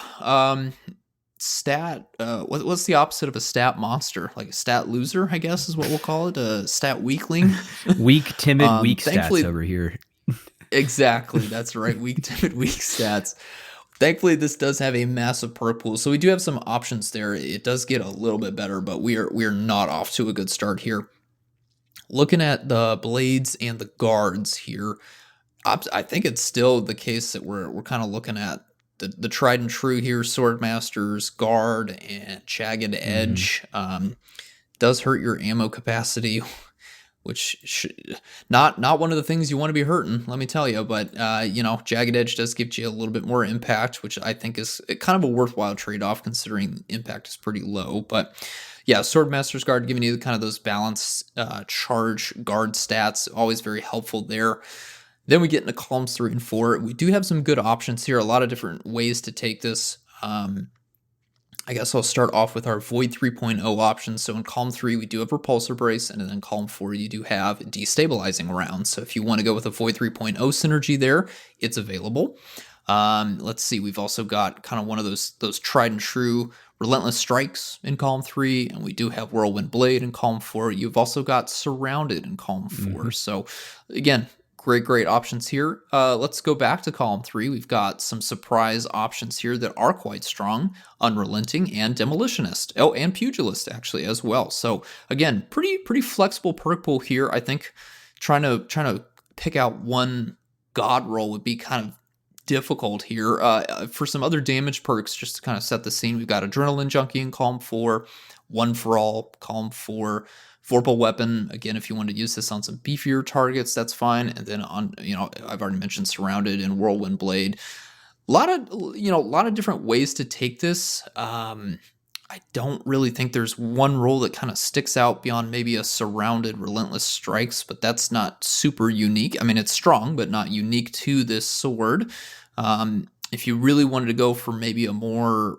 Stat. What's the opposite of a stat monster? Like a stat loser, I guess, is what we'll call it. A stat weakling. Weak, timid, weak stats over here. Exactly, that's right. Weak, timid, weak stats. Thankfully, this does have a massive perk pool, so we do have some options there. It does get a little bit better, but we are not off to a good start here. Looking at the blades and the guards here, I think it's still the case that we're kind of looking at the tried and true here. Swordmaster's guard and jagged edge does hurt your ammo capacity. which not one of the things you want to be hurting, let me tell you. But Jagged Edge does give you a little bit more impact, which I think is kind of a worthwhile trade-off considering impact is pretty low. But yeah, Swordmaster's Guard giving you kind of those balanced charge guard stats, always very helpful there. Then we get into columns 3 and 4. We do have some good options here, a lot of different ways to take this. I guess I'll start off with our Void 3.0 options. So in column 3, we do have Repulsor Brace, and then in column 4, you do have Destabilizing Rounds. So if you want to go with a Void 3.0 synergy there, it's available. Let's see, we've also got kind of one of those tried and true Relentless Strikes in column 3, and we do have Whirlwind Blade in column 4. You've also got Surrounded in column 4. So again, great options here. Let's go back to column 3. We've got some surprise options here that are quite strong: Unrelenting and Demolitionist. Oh, and Pugilist actually as well. So again, pretty flexible perk pool here. I think trying to pick out one god roll would be kind of difficult here. For some other damage perks, just to kind of set the scene, we've got Adrenaline Junkie in column 4, One for All, column 4. Vorpal Weapon, again, if you want to use this on some beefier targets, that's fine. And then on, I've already mentioned Surrounded and Whirlwind Blade. A lot of different ways to take this. I don't really think there's one role that kind of sticks out beyond maybe a Surrounded Relentless Strikes, but that's not super unique. I mean, it's strong, but not unique to this sword. If you really wanted to go for maybe a more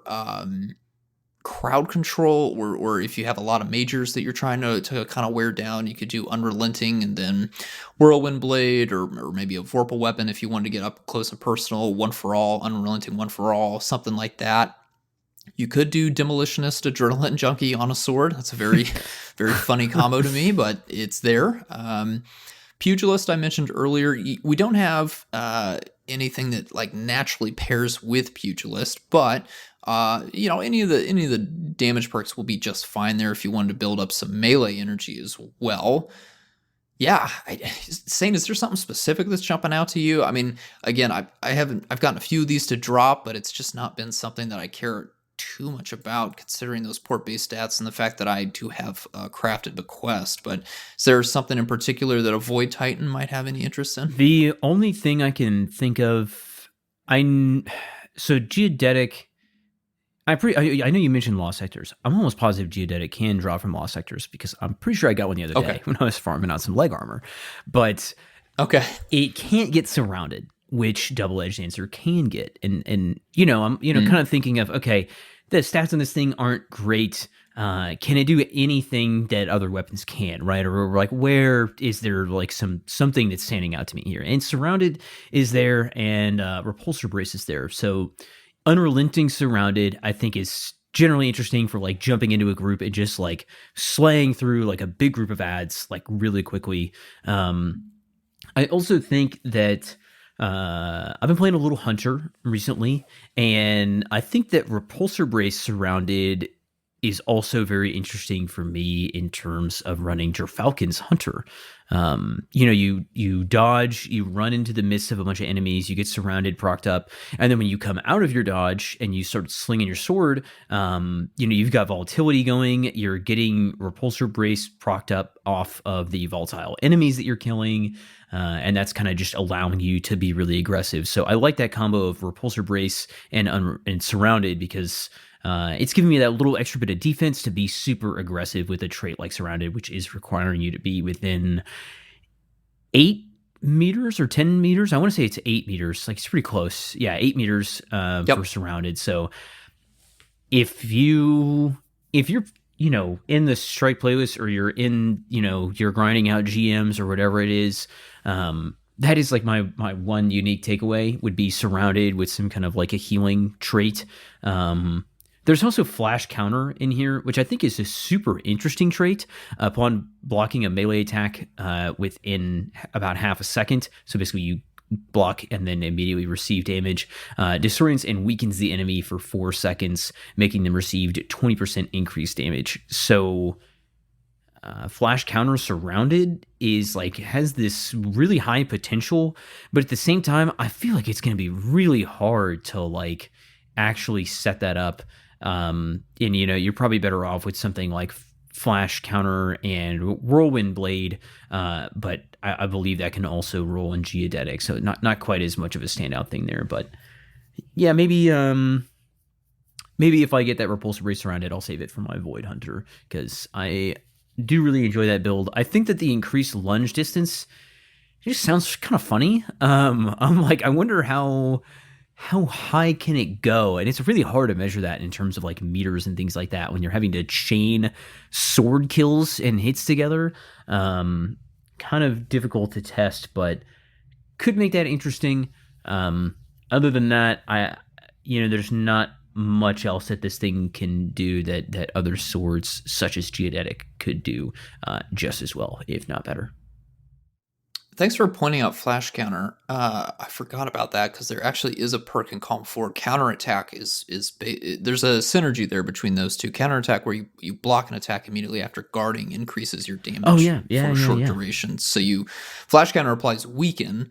crowd control, or if you have a lot of majors that you're trying to kind of wear down, you could do Unrelenting and then Whirlwind Blade, or maybe a Vorpal Weapon if you wanted to get up close and personal, One for All, Unrelenting, One for All, something like that. You could do Demolitionist, Adrenaline Junkie on a sword. That's a very funny combo to me, but it's there. Pugilist I mentioned earlier. We don't have anything that like naturally pairs with Pugilist, but any of the damage perks will be just fine there if you wanted to build up some melee energy as well. Yeah, Saint, is there something specific that's jumping out to you? I mean, again, I've gotten a few of these to drop, but it's just not been something that I care too much about, considering those port-based stats and the fact that I do have Crafted Bequest. But is there something in particular that a Void Titan might have any interest in? The only thing I can think of, so Geodetic, I know you mentioned Lost Sectors. I'm almost positive Geodetic can draw from Lost Sectors, because I'm pretty sure I got one the other day when I was farming out some leg armor. But it can't get Surrounded, which Double-Edged Answer can get. And I'm kind of thinking of, okay, the stats on this thing aren't great. Can it do anything that other weapons can, right? Or like, where is there like something that's standing out to me here? And Surrounded is there, and Repulsor Brace is there. So Unrelenting Surrounded, I think, is generally interesting for like jumping into a group and just like slaying through like a big group of ads like really quickly. I also think that I've been playing a little Hunter recently, and I think that Repulsor Brace Surrounded is also very interesting for me in terms of running Gerfalcon's Hunter. You dodge, you run into the midst of a bunch of enemies, you get surrounded, procced up, and then when you come out of your dodge and you start slinging your sword, you've got volatility going, you're getting Repulsor Brace procced up off of the volatile enemies that you're killing, and that's kind of just allowing you to be really aggressive. So I like that combo of Repulsor Brace and Surrounded, because it's giving me that little extra bit of defense to be super aggressive with a trait like Surrounded, which is requiring you to be within 8 meters or 10 meters. I want to say it's 8 meters. Like, it's pretty close. Yeah, 8 meters for Surrounded. So if you're in the strike playlist, or you're in, you're grinding out GMs or whatever it is, that is like my one unique takeaway would be Surrounded with some kind of like a healing trait. There's also Flash Counter in here, which I think is a super interesting trait. Upon blocking a melee attack within about half a second, so basically you block and then immediately receive damage, disorients and weakens the enemy for 4 seconds, making them receive 20% increased damage. So Flash Counter Surrounded is like, has this really high potential, but at the same time, I feel like it's going to be really hard to like actually set that up. And you're probably better off with something like flash counter and whirlwind blade, but I believe that can also roll in geodetic, so not quite as much of a standout thing there. But yeah, maybe if I get that repulsive race around it, I'll save it for my Void Hunter, because I do really enjoy that build. I think that the increased lunge distance just sounds kind of funny. I'm like, I wonder how high can it go? And it's really hard to measure that in terms of like meters and things like that when you're having to chain sword kills and hits together. Kind of difficult to test, but could make that interesting. Other than that, there's not much else that this thing can do that other swords such as geodetic could do just as well, if not better. Thanks for pointing out Flash Counter. I forgot about that because there actually is a perk in Calm 4. Counterattack there's a synergy there between those two. Counterattack, where you block an attack immediately after guarding, increases your damage for a short duration. So Flash Counter applies Weaken,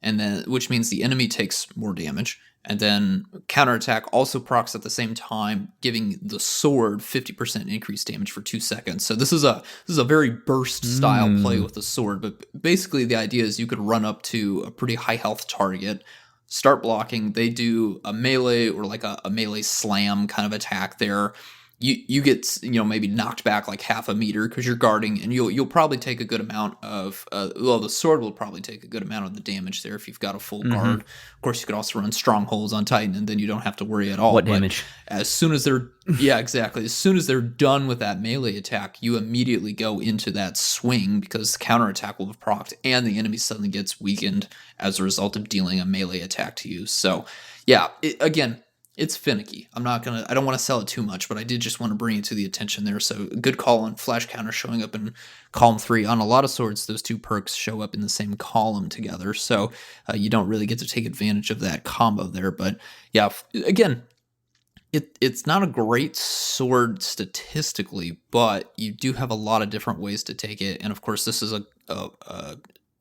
and then which means the enemy takes more damage. And then Counterattack also procs at the same time, giving the sword 50% increased damage for 2 seconds. So this is a very burst style play with the sword. But basically the idea is you could run up to a pretty high health target, start blocking. They do a melee or like a melee slam kind of attack there. You get maybe knocked back like half a meter because you're guarding, and you'll probably take a good amount of the sword will probably take a good amount of the damage there if you've got a full guard. Of course, you could also run strongholds on Titan, and then you don't have to worry at all. What damage? As soon as they're exactly. As soon as they're done with that melee attack, you immediately go into that swing because counterattack will have procced, and the enemy suddenly gets weakened as a result of dealing a melee attack to you. So, yeah, again. It's finicky. I don't want to sell it too much, but I did just want to bring it to the attention there. So a good call on Flash Counter showing up in column 3. On a lot of swords, those two perks show up in the same column together. So you don't really get to take advantage of that combo there. But yeah, again, it's not a great sword statistically, but you do have a lot of different ways to take it. And of course, this is a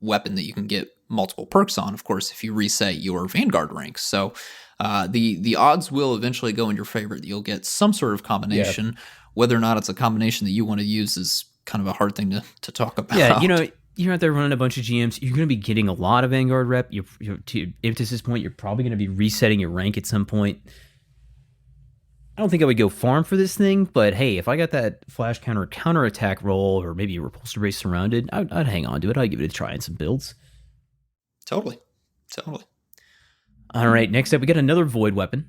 weapon that you can get multiple perks on, of course, if you reset your Vanguard rank. So the odds will eventually go in your favor that you'll get some sort of combination. Yeah. Whether or not it's a combination that you want to use is kind of a hard thing to talk about. Yeah, you're out there running a bunch of GMs. You're going to be getting a lot of Vanguard rep. To Imtis's point, you're probably going to be resetting your rank at some point. I don't think I would go farm for this thing, but hey, if I got that Flash Counter attack roll, or maybe a repulsor race surrounded, I'd hang on to it. I'd give it a try in some builds. Totally. All right, next up, we got another Void weapon,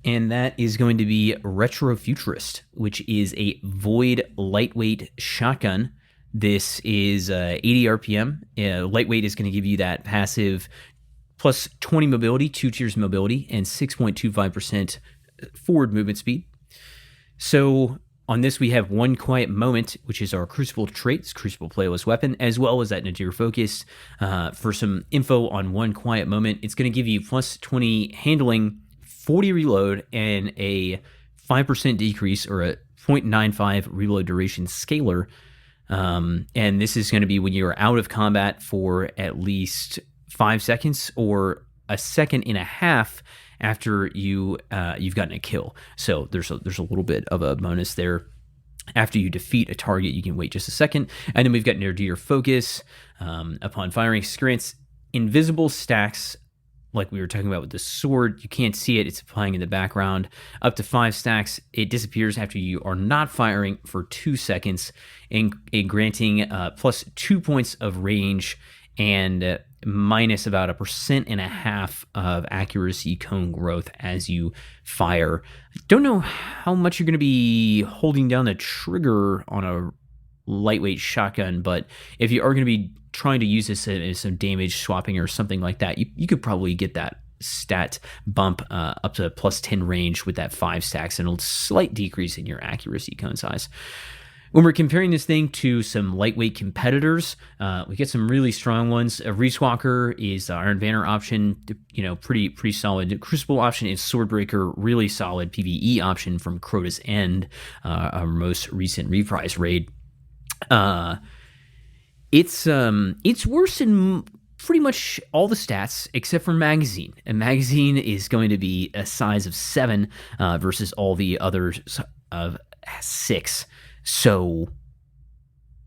and that is going to be Retrofuturist, which is a Void lightweight shotgun. This is 80 RPM. Lightweight is going to give you that passive plus 20 mobility, 2 tiers mobility, and 6.25% forward movement speed. So on this, we have One Quiet Moment, which is our Crucible traits, Crucible playlist weapon, as well as that Nadir focus. For some info on One Quiet Moment, it's going to give you plus 20 handling, 40 reload, and a 5% decrease, or a 0.95 reload duration scalar. And this is going to be when you're out of combat for at least 5 seconds or a second and a half after you've gotten a kill. So there's a little bit of a bonus there. After you defeat a target, you can wait just a second. And then we've got Nadir focus. Upon firing, experience invisible stacks, like we were talking about with the sword. You can't see it. It's applying in the background. Up to 5 stacks. It disappears after you are not firing for 2 seconds, and granting plus 2 points of range and minus about 1.5% of accuracy cone growth as you fire. Don't know how much you're going to be holding down the trigger on a lightweight shotgun, but if you are going to be trying to use this as some damage swapping or something like that, you could probably get that stat bump up to plus 10 range with that 5 stacks and a slight decrease in your accuracy cone size. When we're comparing this thing to some lightweight competitors, we get some really strong ones. A Reachwalker is the Iron Banner option, pretty solid. The Crucible option is Swordbreaker, really solid. PvE option from Crota's End, our most recent reprise raid. It's worse in pretty much all the stats except for magazine. And magazine is going to be a size of 7 versus all the others of 6. So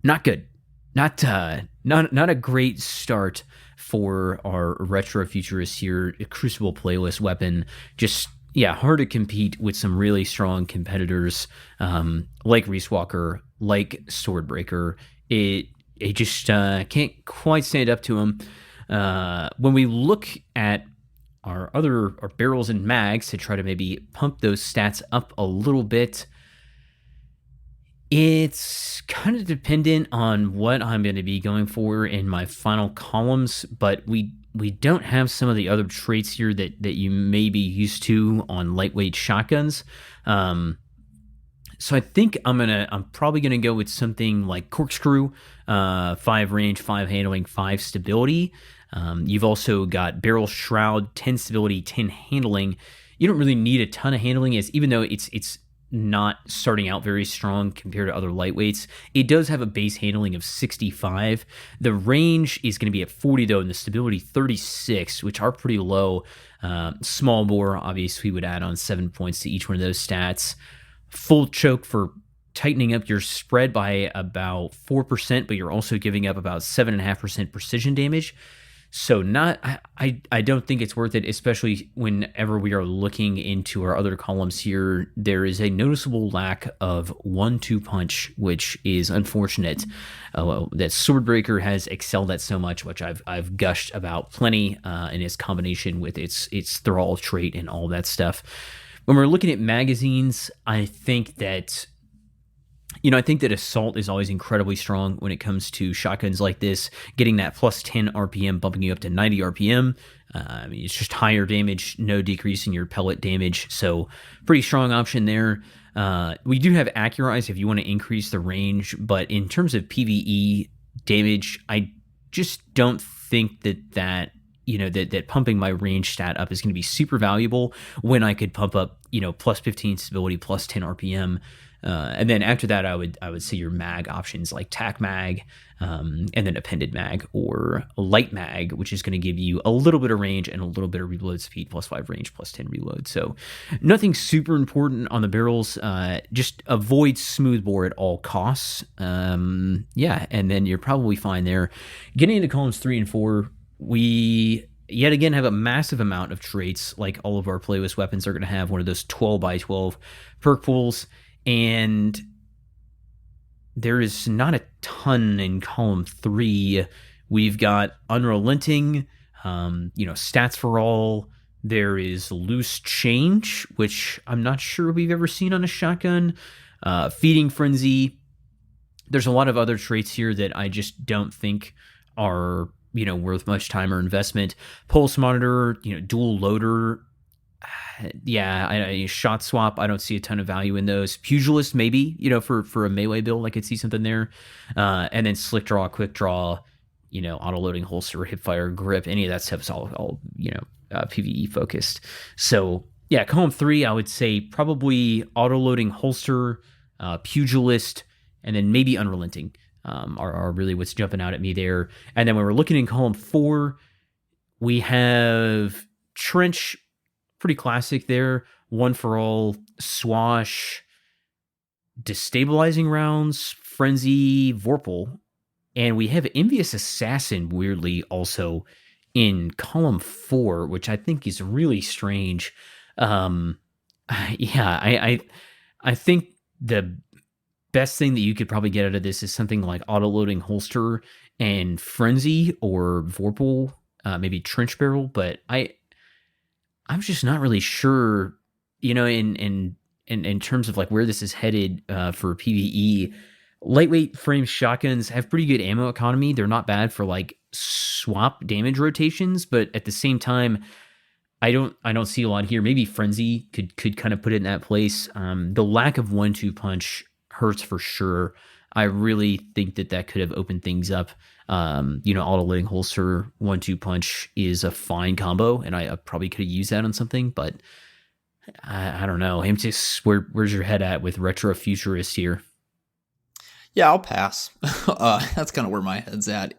not good. Not a great start for our retro futurists here. Crucible playlist weapon, just hard to compete with some really strong competitors like Reese Walker, like Swordbreaker. It just can't quite stand up to him. When we look at our barrels and mags to try to maybe pump those stats up a little bit, it's kind of dependent on what I'm going to be going for in my final columns, but we don't have some of the other traits here that you may be used to on lightweight shotguns. So I think I'm probably gonna go with something like Corkscrew, 5 range, 5 handling, 5 stability. You've also got Barrel Shroud, 10 stability, 10 handling. You don't really need a ton of handling, as even though it's not starting out very strong compared to other lightweights. It does have a base handling of 65. The range is going to be at 40 though, and the stability 36, which are pretty low. Small bore, obviously, would add on 7 points to each one of those stats. Full choke for tightening up your spread by about 4%, but you're also giving up about 7.5% precision damage. So I don't think it's worth it, especially whenever we are looking into our other columns here. There is a noticeable lack of 1-2 punch, which is unfortunate. That Swordbreaker has excelled at so much, which I've gushed about plenty in its combination with its thrall trait and all that stuff. When we're looking at magazines, I think that Assault is always incredibly strong when it comes to shotguns like this. Getting that plus 10 RPM, bumping you up to 90 RPM. It's just higher damage, no decrease in your pellet damage. So pretty strong option there. We do have Accurize if you want to increase the range, but in terms of PvE damage, I just don't think that pumping my range stat up is going to be super valuable when I could pump up, plus 15 stability, plus 10 RPM. And then after that, I would see your mag options like tac mag, and then appended mag or light mag, which is going to give you a little bit of range and a little bit of reload speed, plus 5 range, plus 10 reload. So nothing super important on the barrels. Just avoid smooth bore at all costs. And then you're probably fine there. Getting into columns 3 and 4, we yet again have a massive amount of traits. Like all of our playlist weapons are going to have one of those 12 by 12 perk pools. And there is not a ton in column 3. We've got Unrelenting, Stats for All. There is Loose Change, which I'm not sure we've ever seen on a shotgun. Feeding Frenzy. There's a lot of other traits here that I just don't think are, worth much time or investment. Pulse Monitor, Dual Loader. Shot swap, I don't see a ton of value in those. Pugilist, maybe, for a melee build, I could see something there. And then Slick Draw, Quick Draw, auto loading holster, hipfire, grip, any of that stuff is all PvE focused. So column 3, I would say probably auto loading holster, Pugilist, and then maybe Unrelenting are really what's jumping out at me there. And then when we're looking in column 4, we have Trench. Pretty classic there. One for All, Swash, Destabilizing Rounds, Frenzy, Vorpal. And we have Envious Assassin, weirdly, also in column 4, which I think is really strange. I think the best thing that you could probably get out of this is something like auto-loading holster and Frenzy or Vorpal, maybe Trench Barrel, but I'm just not really sure, in terms of like where this is headed for PvE. Lightweight frame shotguns have pretty good ammo economy. They're not bad for like swap damage rotations, but at the same time, I don't see a lot here. Maybe Frenzy could kind of put it in that place. The lack of 1-2 punch hurts for sure. I really think that could have opened things up. Auto loading holster, 1-2 punch is a fine combo, and I probably could have used that on something, but I don't know. Where's your head at with retro futurists here? Yeah, I'll pass. That's kind of where my head's at.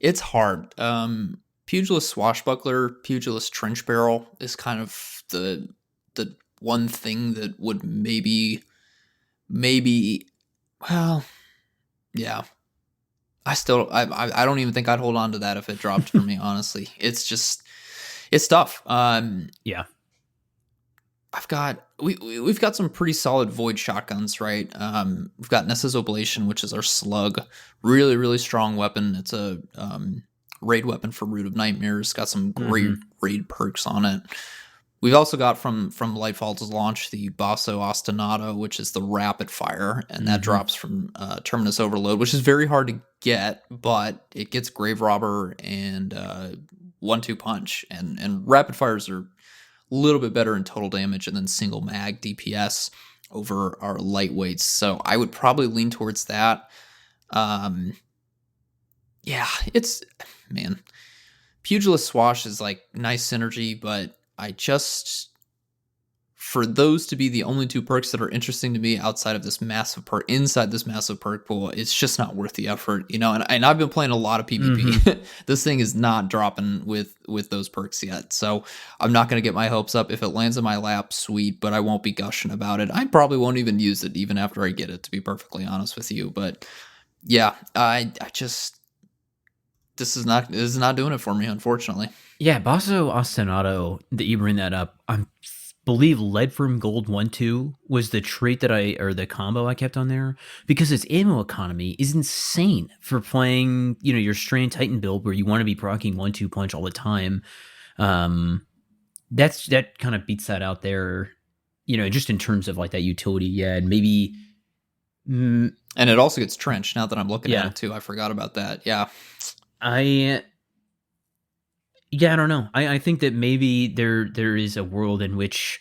It's hard. Pugilist Swashbuckler, Pugilist Trench Barrel is kind of the one thing that would maybe Well, yeah. I don't even think I'd hold on to that if it dropped for me, honestly. It's tough. Yeah. We've got some pretty solid void shotguns, right? We've got Nessa's Oblation, which is our slug, really really strong weapon. It's a raid weapon for Root of Nightmares. Got some great raid perks on it. We've also got from Lightfall's launch the Basso Ostinato, which is the rapid fire, and that drops from Terminus Overload, which is very hard to get, but it gets Grave Robber and 1-2 punch, and rapid fires are a little bit better in total damage and then single mag DPS over our lightweights. So I would probably lean towards that. Yeah, it's, man, Pugilist Swash is like nice synergy, but for those to be the only two perks that are interesting to me outside of this massive perk, inside this massive perk pool, it's just not worth the effort, you know. And I've been playing a lot of PvP. This thing is not dropping with those perks yet, so I'm not going to get my hopes up. If it lands in my lap, sweet, but I won't be gushing about it. I probably won't even use it even after I get it, to be perfectly honest with you. But yeah, I just this is not doing it for me, unfortunately. Yeah, Basso Ostinato, that you bring that up, I believe Lead from Gold 1-2 was the trait or the combo I kept on there, because its ammo economy is insane for playing, your Strand Titan build where you want to be proccing 1-2 punch all the time. That kind of beats that out there, just in terms of like that utility. Yeah, and maybe. And it also gets trench now that I'm looking at it too. I forgot about that. Yeah. I don't know. I think that maybe there is a world in which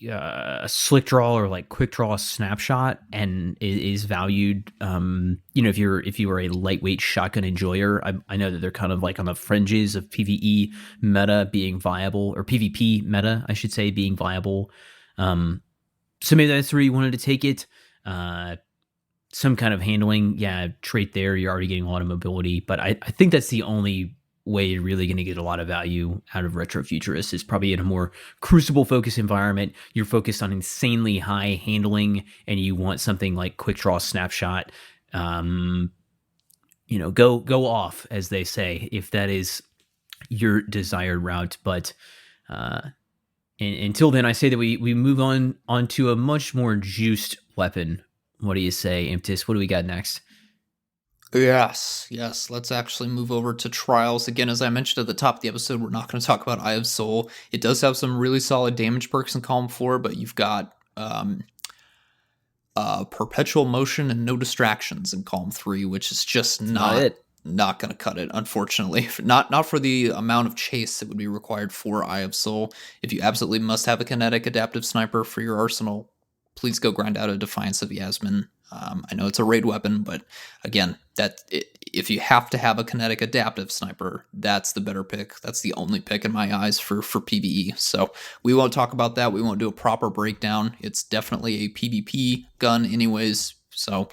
a slick draw or like quick draw snapshot and is valued. If you are a lightweight shotgun enjoyer, I know that they're kind of like on the fringes of PvE meta being viable, or PvP meta, I should say, being viable. So maybe that's where you wanted to take it. Some kind of handling, trait there. You're already getting a lot of mobility, but I think that's the only way you're really going to get a lot of value out of Retrofuturist is probably in a more Crucible focused environment. You're focused on insanely high handling, and you want something like quick draw snapshot. Go off, as they say, if that is your desired route. But until then, I say that we move on to a much more juiced weapon. What do you say, Imtis? What do we got next? Yes. Let's actually move over to Trials. Again, as I mentioned at the top of the episode, we're not going to talk about Eye of Soul. It does have some really solid damage perks in Column 4, but you've got Perpetual Motion and No Distractions in Column 3, which is just not going to cut it, unfortunately. Not for the amount of chase that would be required for Eye of Soul. If you absolutely must have a kinetic adaptive sniper for your arsenal, please go grind out a Defiance of Yasmin. I know it's a raid weapon, but again, if you have to have a kinetic adaptive sniper, that's the better pick. That's the only pick in my eyes for PvE. So we won't talk about that. We won't do a proper breakdown. It's definitely a PvP gun anyways, so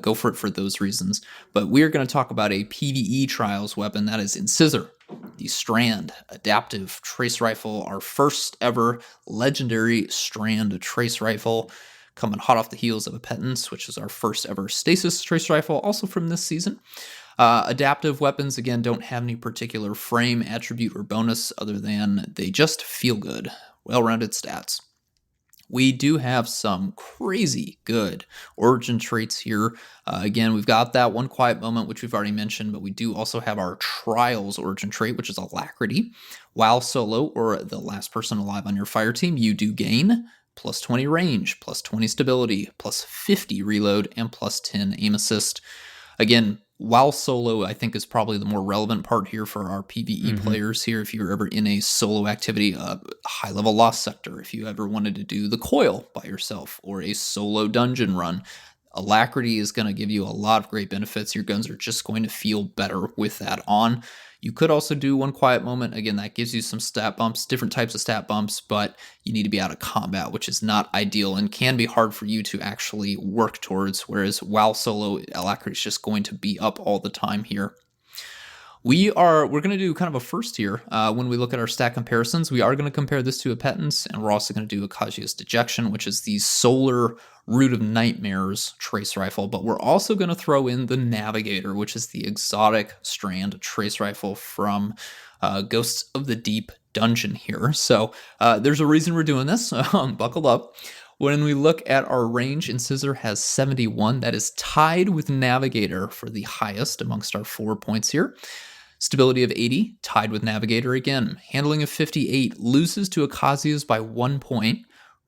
go for it for those reasons. But we are going to talk about a PvE Trials weapon, that is Incisor, the Strand Adaptive Trace Rifle, our first ever legendary Strand Trace Rifle, coming hot off the heels of a Petence, which is our first ever Stasis Trace Rifle, also from this season. Adaptive weapons, again, don't have any particular frame, attribute, or bonus other than they just feel good. Well-rounded stats. We do have some crazy good origin traits here. Again, we've got that One Quiet Moment, which we've already mentioned, but we do also have our Trials origin trait, which is Alacrity. While solo, or the last person alive on your fire team, you do gain plus 20 range, plus 20 stability, plus 50 reload, and plus 10 aim assist. Again, while solo, I think, is probably the more relevant part here for our PvE players here. If you're ever in a solo activity, a high-level Lost Sector, if you ever wanted to do the Coil by yourself, or a solo dungeon run, Alacrity is going to give you a lot of great benefits. Your guns are just going to feel better with that on. You could also do One Quiet Moment. Again, that gives you some stat bumps, different types of stat bumps, but you need to be out of combat, which is not ideal and can be hard for you to actually work towards, whereas while solo, Alacrity is just going to be up all the time here. We're going to do kind of a first here. When we look at our stat comparisons, we are going to compare this to a Petence, and we're also going to do a Kazuya's Dejection, which is the Solar Root of Nightmares trace rifle. But we're also going to throw in the Navigator, which is the exotic strand trace rifle from Ghosts of the Deep dungeon here. So there's a reason we're doing this. Buckle up. When we look at our range, Incisor has 71. That is tied with Navigator for the highest amongst our 4 points here. Stability of 80, tied with Navigator again. Handling of 58, loses to Akazia's by 1 point.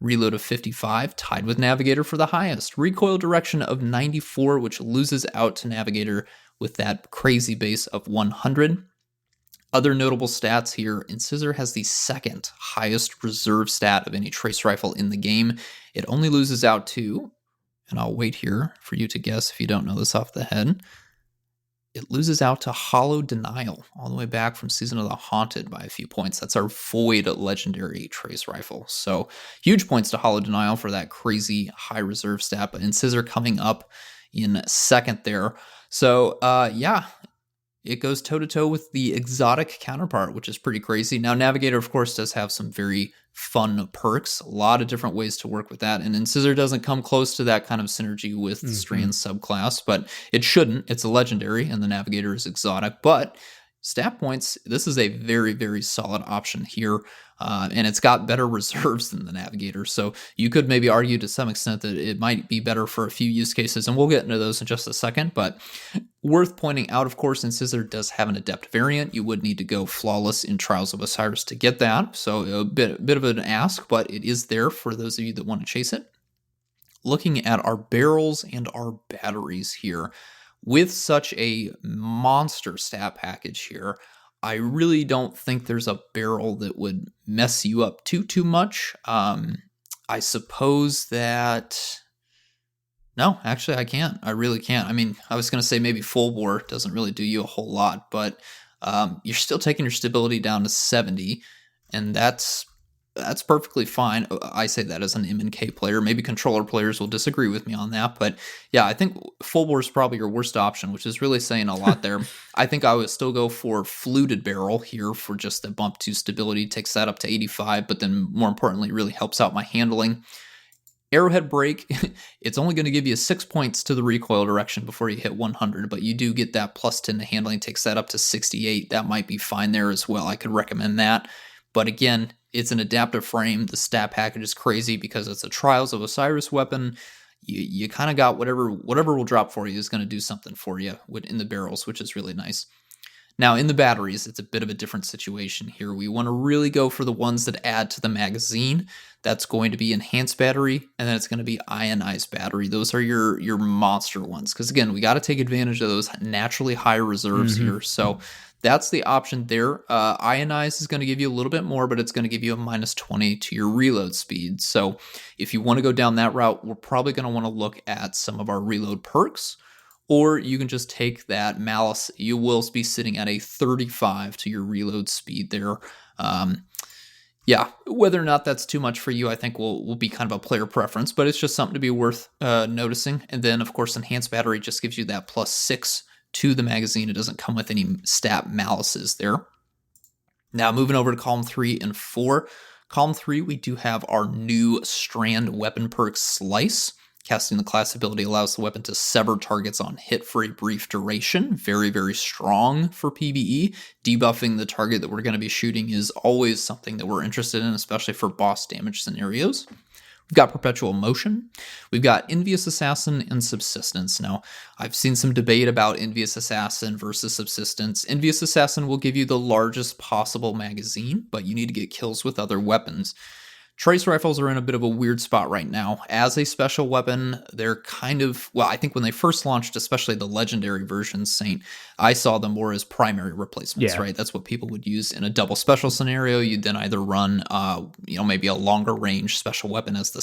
Reload of 55, tied with Navigator for the highest. Recoil direction of 94, which loses out to Navigator with that crazy base of 100. Other notable stats here, Incisor has the second highest reserve stat of any trace rifle in the game. It only loses out to, and I'll wait here for you to guess if you don't know this off the head, it loses out to Hollow Denial, all the way back from Season of the Haunted by a few points. That's our Void legendary trace rifle. So huge points to Hollow Denial for that crazy high reserve stat, but Incisor coming up in second there. So yeah, it goes toe-to-toe with the exotic counterpart, which is pretty crazy. Now, Navigator, of course, does have some very fun perks, a lot of different ways to work with that, and Incisor doesn't come close to that kind of synergy with the Strand subclass, but it shouldn't. It's a legendary, and the Navigator is exotic, but stat points, this is a very, very solid option here, and it's got better reserves than the Navigator, so you could maybe argue to some extent that it might be better for a few use cases, and we'll get into those in just a second, but worth pointing out, of course, Incisor does have an Adept variant. You would need to go Flawless in Trials of Osiris to get that, so a bit of an ask, but it is there for those of you that want to chase it. Looking at our barrels and our batteries here, with such a monster stat package here, I really don't think there's a barrel that would mess you up too much. I suppose that... No, actually, I can't. I really can't. I mean, I was going to say maybe full bore doesn't really do you a whole lot, but you're still taking your stability down to 70, and that's perfectly fine. I say that as an M&K player. Maybe controller players will disagree with me on that, but yeah, I think full bore is probably your worst option, which is really saying a lot there. I think I would still go for fluted barrel here for just the bump to stability, takes that up to 85, but then more importantly, really helps out my handling. Arrowhead Break, it's only going to give you 6 points to the recoil direction before you hit 100, but you do get that plus 10 to handling, takes that up to 68. That might be fine there as well. I could recommend that. But again, it's an adaptive frame. The stat package is crazy because it's a Trials of Osiris weapon. You kind of got whatever will drop for you is going to do something for you in the barrels, which is really nice. Now, in the batteries, it's a bit of a different situation here. We want to really go for the ones that add to the magazine. That's going to be Enhanced Battery, and then it's going to be Ionized Battery. Those are your monster ones. Because, again, we got to take advantage of those naturally high reserves here. So that's the option there. Ionized is going to give you a little bit more, but it's going to give you a minus 20 to your reload speed. So if you want to go down that route, we're probably going to want to look at some of our reload perks. Or you can just take that Malice. You will be sitting at a 35 to your reload speed there. Yeah, whether or not that's too much for you, I think will be kind of a player preference, but it's just something to be worth noticing. And then, of course, Enhanced Battery just gives you that plus 6 to the magazine. It doesn't come with any stat malices there. Now, moving over to column 3 and 4. Column 3, we do have our new Strand weapon perk Slice. Casting the class ability allows the weapon to sever targets on hit for a brief duration. Very, very strong for PvE. Debuffing the target that we're going to be shooting is always something that we're interested in, especially for boss damage scenarios. We've got Perpetual Motion. We've got Envious Assassin and Subsistence. Now, I've seen some debate about Envious Assassin versus Subsistence. Envious Assassin will give you the largest possible magazine, but you need to get kills with other weapons. Trace rifles are in a bit of a weird spot right now. As a special weapon, they're kind of, well, I think when they first launched, especially the legendary version, Saint, I saw them more as primary replacements, right? That's what people would use in a double special scenario. You'd then either run, maybe a longer range special weapon as the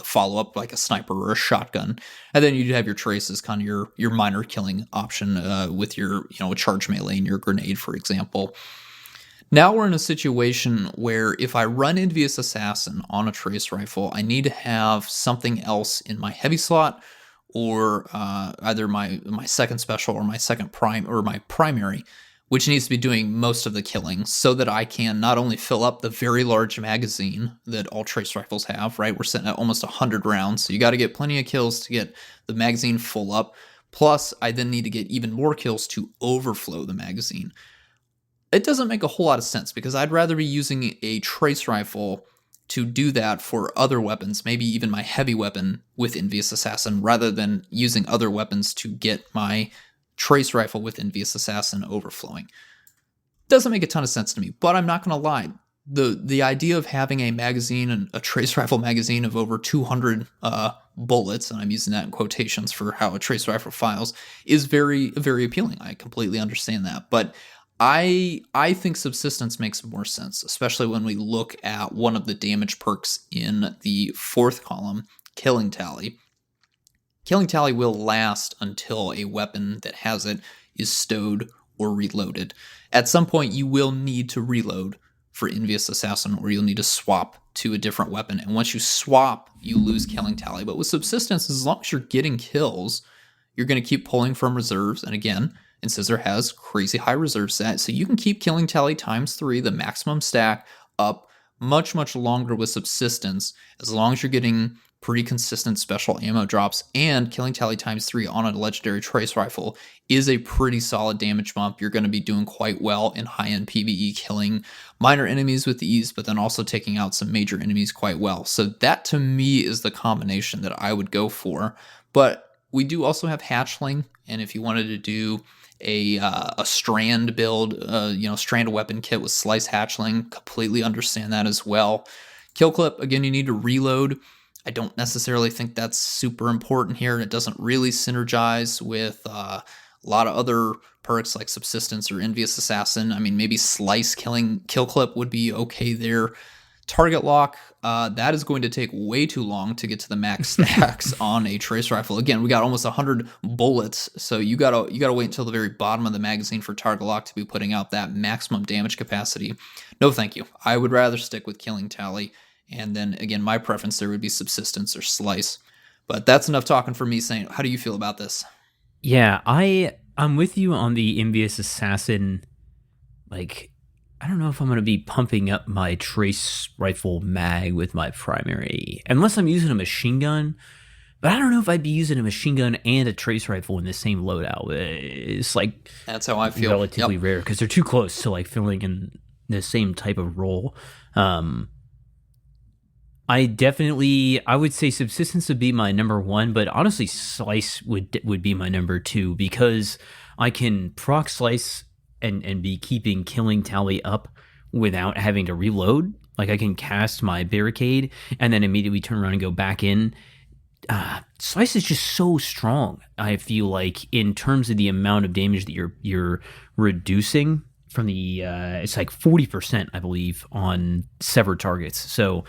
follow-up, like a sniper or a shotgun. And then you'd have your trace as kind of your minor killing option with your, a charge melee and your grenade, for example. Now we're in a situation where if I run Envious Assassin on a trace rifle, I need to have something else in my heavy slot, or either my second special or my second prime or my primary, which needs to be doing most of the killing so that I can not only fill up the very large magazine that all trace rifles have, right? We're sitting at almost 100 rounds. So you got to get plenty of kills to get the magazine full up. Plus, I then need to get even more kills to overflow the magazine. It doesn't make a whole lot of sense because I'd rather be using a trace rifle to do that for other weapons, maybe even my heavy weapon with Envious Assassin, rather than using other weapons to get my trace rifle with Envious Assassin overflowing. Doesn't make a ton of sense to me, but I'm not going to lie. The idea of having a magazine, and a trace rifle magazine of over 200 bullets, and I'm using that in quotations for how a trace rifle files, is very, very appealing. I completely understand that, but I think subsistence makes more sense, especially when we look at one of the damage perks in the fourth column, Killing Tally. Killing Tally will last until a weapon that has it is stowed or reloaded. At some point, you will need to reload for Envious Assassin, or you'll need to swap to a different weapon. And once you swap, you lose Killing Tally. But with Subsistence, as long as you're getting kills, you're going to keep pulling from reserves. And again, Incisor has crazy high reserve set, so you can keep Killing Tally ×3, the maximum stack, up much, much longer with Subsistence, as long as you're getting pretty consistent special ammo drops. And Killing Tally ×3 on a legendary trace rifle is a pretty solid damage bump. You're going to be doing quite well in high-end PvE, killing minor enemies with ease, but then also taking out some major enemies quite well. So that, to me, is the combination that I would go for. But we do also have Hatchling, and if you wanted to do a strand build, strand weapon kit with Slice Hatchling, completely understand that as well. Kill Clip, again, you need to reload. I don't necessarily think that's super important here. It doesn't really synergize with a lot of other perks like Subsistence or Envious Assassin. I mean, maybe Slice Kill Clip would be okay there. Target Lock, that is going to take way too long to get to the max stacks on a trace rifle. Again, we got almost 100 bullets, so you gotta wait until the very bottom of the magazine for Target Lock to be putting out that maximum damage capacity. No, thank you. I would rather stick with Killing Tally, and then again, my preference there would be Subsistence or Slice. But that's enough talking for me. Saying, how do you feel about this? Yeah, I'm with you on the Envious Assassin. Like, I don't know if I'm going to be pumping up my trace rifle mag with my primary, unless I'm using a machine gun. But I don't know if I'd be using a machine gun and a trace rifle in the same loadout. It's like, that's how I feel. Relatively rare because they're too close to like filling in the same type of role. I would say Subsistence would be my number one, but honestly, Slice would be my number two, because I can proc Slice and be keeping Killing Tally up without having to reload. Like, I can cast my barricade and then immediately turn around and go back in. Slice is just so strong, I feel like, in terms of the amount of damage that you're reducing from the it's like 40%, I believe, on severed targets. So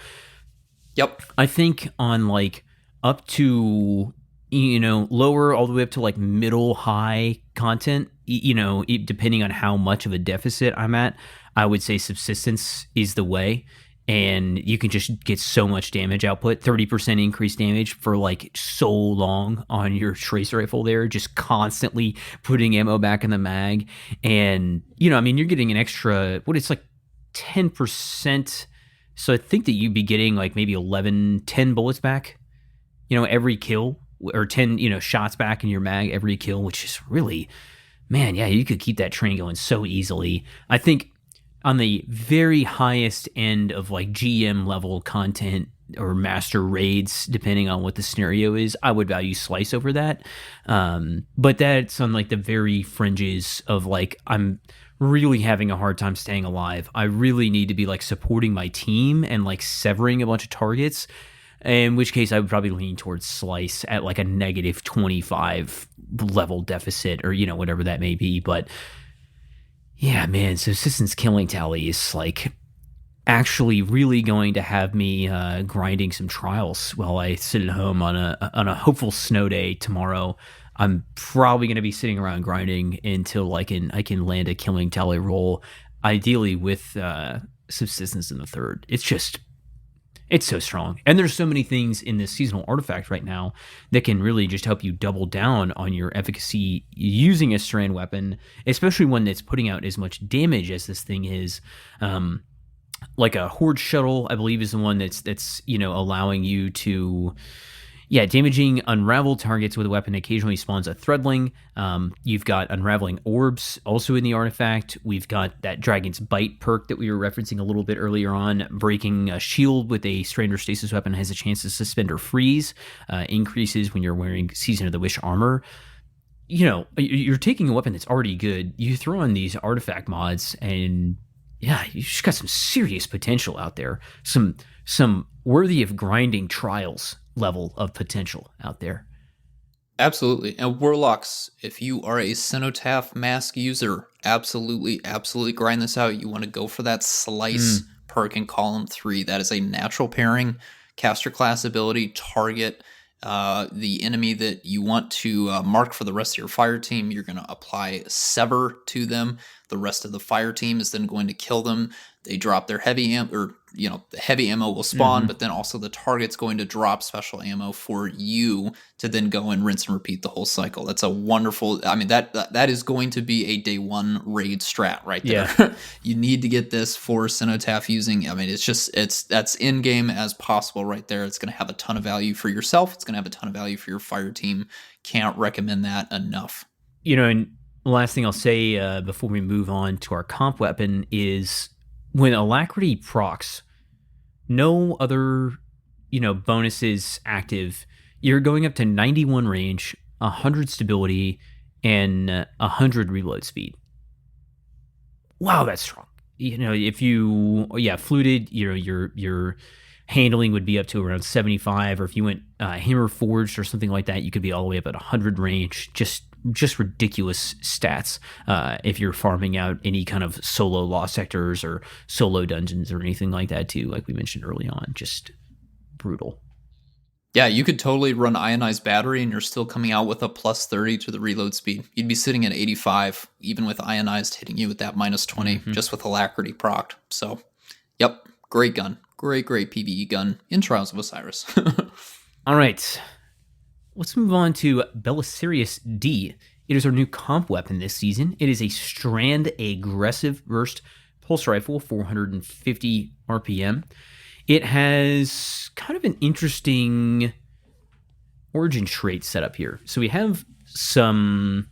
yep, I think on like up to, lower all the way up to like middle high content, depending on how much of a deficit I'm at, I would say Subsistence is the way. And you can just get so much damage output, 30% increased damage for like so long on your trace rifle there, just constantly putting ammo back in the mag. And, you're getting an extra, it's like 10%. So I think that you'd be getting like maybe 10 bullets back, every kill, or 10, shots back in your mag every kill, which is really, man, yeah, you could keep that train going so easily. I think on the very highest end of like GM level content or master raids, depending on what the scenario is, I would value Slice over that. But that's on like the very fringes of like, I'm really having a hard time staying alive. I really need to be like supporting my team and like severing a bunch of targets, in which case I would probably lean towards Slice at like a negative 25 level deficit, or, whatever that may be. But yeah, man, Subsistence Killing Tally is like actually really going to have me grinding some trials while I sit at home on a hopeful snow day tomorrow. I'm probably going to be sitting around grinding until I can land a Killing Tally roll, ideally with Subsistence in the third. It's It's so strong. And there's so many things in this seasonal artifact right now that can really just help you double down on your efficacy using a strand weapon, especially one that's putting out as much damage as this thing is. Like a Horde Shuttle, I believe, is the one that's allowing you to damaging unraveled targets with a weapon occasionally spawns a threadling. You've got unraveling orbs also in the artifact. We've got that Dragon's Bite perk that we were referencing a little bit earlier on. Breaking a shield with a Strander Stasis weapon has a chance to suspend or freeze. Increases when you're wearing Season of the Wish armor. You're taking a weapon that's already good. You throw on these artifact mods and you just got some serious potential out there. Some worthy of grinding trials level of potential out there. Absolutely. And Warlocks, if you are a Cenotaph mask user, absolutely grind this out. You want to go for that Slice perk in column 3. That is a natural pairing, caster class ability, target the enemy that you want to mark for the rest of your fire team. You're going to apply Sever to them. The rest of the fire team is then going to kill them. They drop their heavy ammo, the heavy ammo will spawn, but then also the target's going to drop special ammo for you to then go and rinse and repeat the whole cycle. That's a wonderful, that is going to be a day one raid strat right there. Yeah. You need to get this for Cenotaph using, that's in game as possible right there. It's going to have a ton of value for yourself. It's going to have a ton of value for your fire team. Can't recommend that enough. And the last thing I'll say before we move on to our comp weapon is when Alacrity procs, no other, bonuses active, you're going up to 91 range, 100 stability, and 100 reload speed. Wow, that's strong. If you, fluted, your handling would be up to around 75, or if you went Hammer Forged or something like that, you could be all the way up at 100 range. Just ridiculous stats if you're farming out any kind of solo lost sectors or solo dungeons or anything like that too, like we mentioned early on. Just brutal. Yeah, you could totally run Ionized Battery and you're still coming out with a plus 30 to the reload speed. You'd be sitting at 85, even with Ionized hitting you with that minus 20, just with Alacrity procced. So, yep, great gun. Great PvE gun in Trials of Osiris. All right. Let's move on to Belli-Serus D. It is our new comp weapon this season. It is a strand aggressive burst pulse rifle, 450 RPM. It has kind of an interesting origin trait set up here. So we got some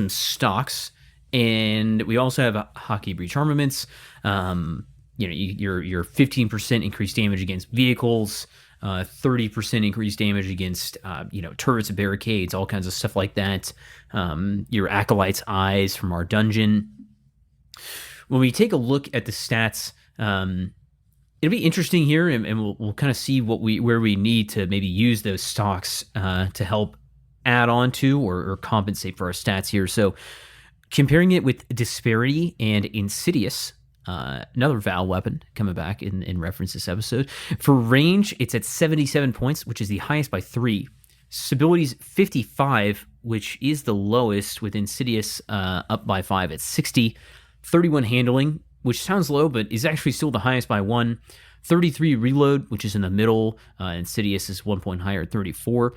stocks, and we also have hockey breach armaments. Your 15% increased damage against vehicles. 30% increased damage against, turrets and barricades, all kinds of stuff like that. Your Acolyte's Eyes from our dungeon. When we take a look at the stats, it'll be interesting here, and we'll kind of see where we need to maybe use those stocks to help add on to or compensate for our stats here. So comparing it with Disparity and Insidious, another Val weapon coming back in reference this episode. For range, it's at 77 points, which is the highest by 3. Stability's 55, which is the lowest, with Insidious up by 5 at 60. 31 handling, which sounds low, but is actually still the highest by 1. 33 reload, which is in the middle. Insidious is 1 point higher at 34.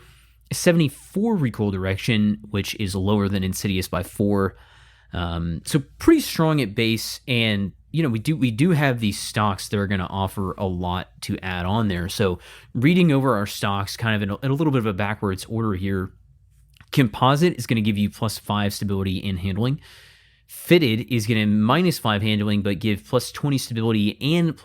74 recoil direction, which is lower than Insidious by 4. So pretty strong at base, and we do have these stocks that are going to offer a lot to add on there. So reading over our stocks kind of in a little bit of a backwards order here, Composite is going to give you plus 5 stability in handling. Fitted is going to minus 5 handling, but give plus 20 stability and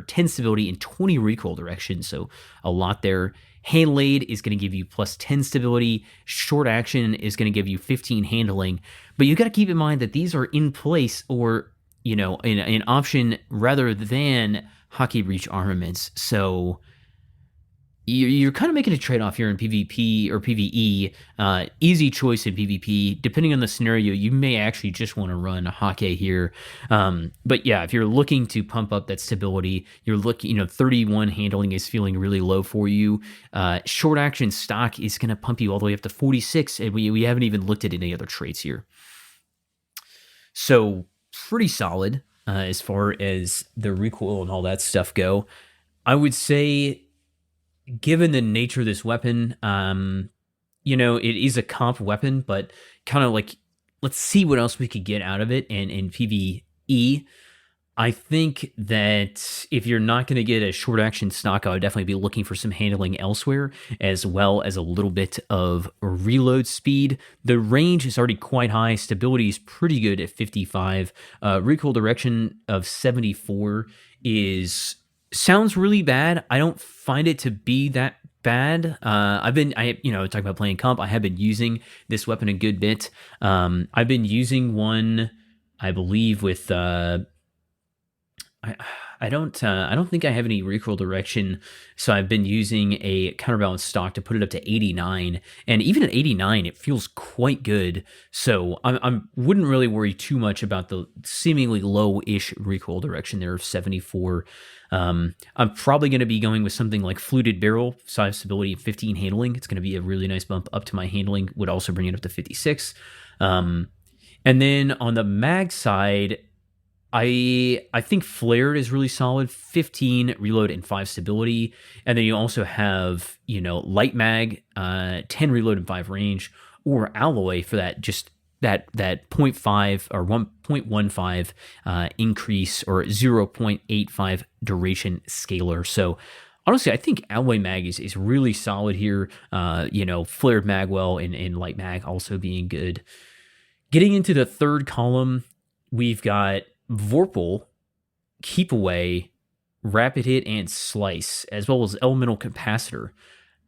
10 stability and 20 recoil direction. So a lot there. Handlaid is going to give you plus 10 stability. Short action is going to give you 15 handling. But you got to keep in mind that these are in place or an option rather than hockey breach armaments. So you're kind of making a trade-off here in PvP or PvE. Easy choice in PvP. Depending on the scenario, you may actually just want to run a hockey here. But yeah, if you're looking to pump up that stability, you're looking, 31 handling is feeling really low for you. Short action stock is going to pump you all the way up to 46, and we haven't even looked at any other traits here. So pretty solid as far as the recoil and all that stuff go. I would say, given the nature of this weapon, it is a comp weapon, but kind of like, let's see what else we could get out of it. And in PvE, I think that if you're not going to get a short action stock, I would definitely be looking for some handling elsewhere, as well as a little bit of reload speed. The range is already quite high. Stability is pretty good at 55. Recoil direction of 74 sounds really bad. I don't find it to be that bad. Talking about playing comp, I have been using this weapon a good bit. I've been using one, I believe, with I don't think I have any recoil direction, so I've been using a counterbalance stock to put it up to 89, and even at 89 it feels quite good. So I wouldn't really worry too much about the seemingly low-ish recoil direction there of 74. I'm probably going to be going with something like fluted barrel, 5 stability, 15 handling. It's going to be a really nice bump up to my handling, would also bring it up to 56. And then on the mag side, I think flared is really solid, 15 reload and 5 stability. And then you also have, light mag, 10 reload and 5 range, or alloy for that, just that 0.5 or 1.15 increase, or 0.85 duration scalar. So honestly, I think alloy mag is really solid here. Flared magwell and light mag also being good. Getting into the third column, we've got Vorpal, Keep Away, Rapid Hit, and Slice, as well as Elemental Capacitor.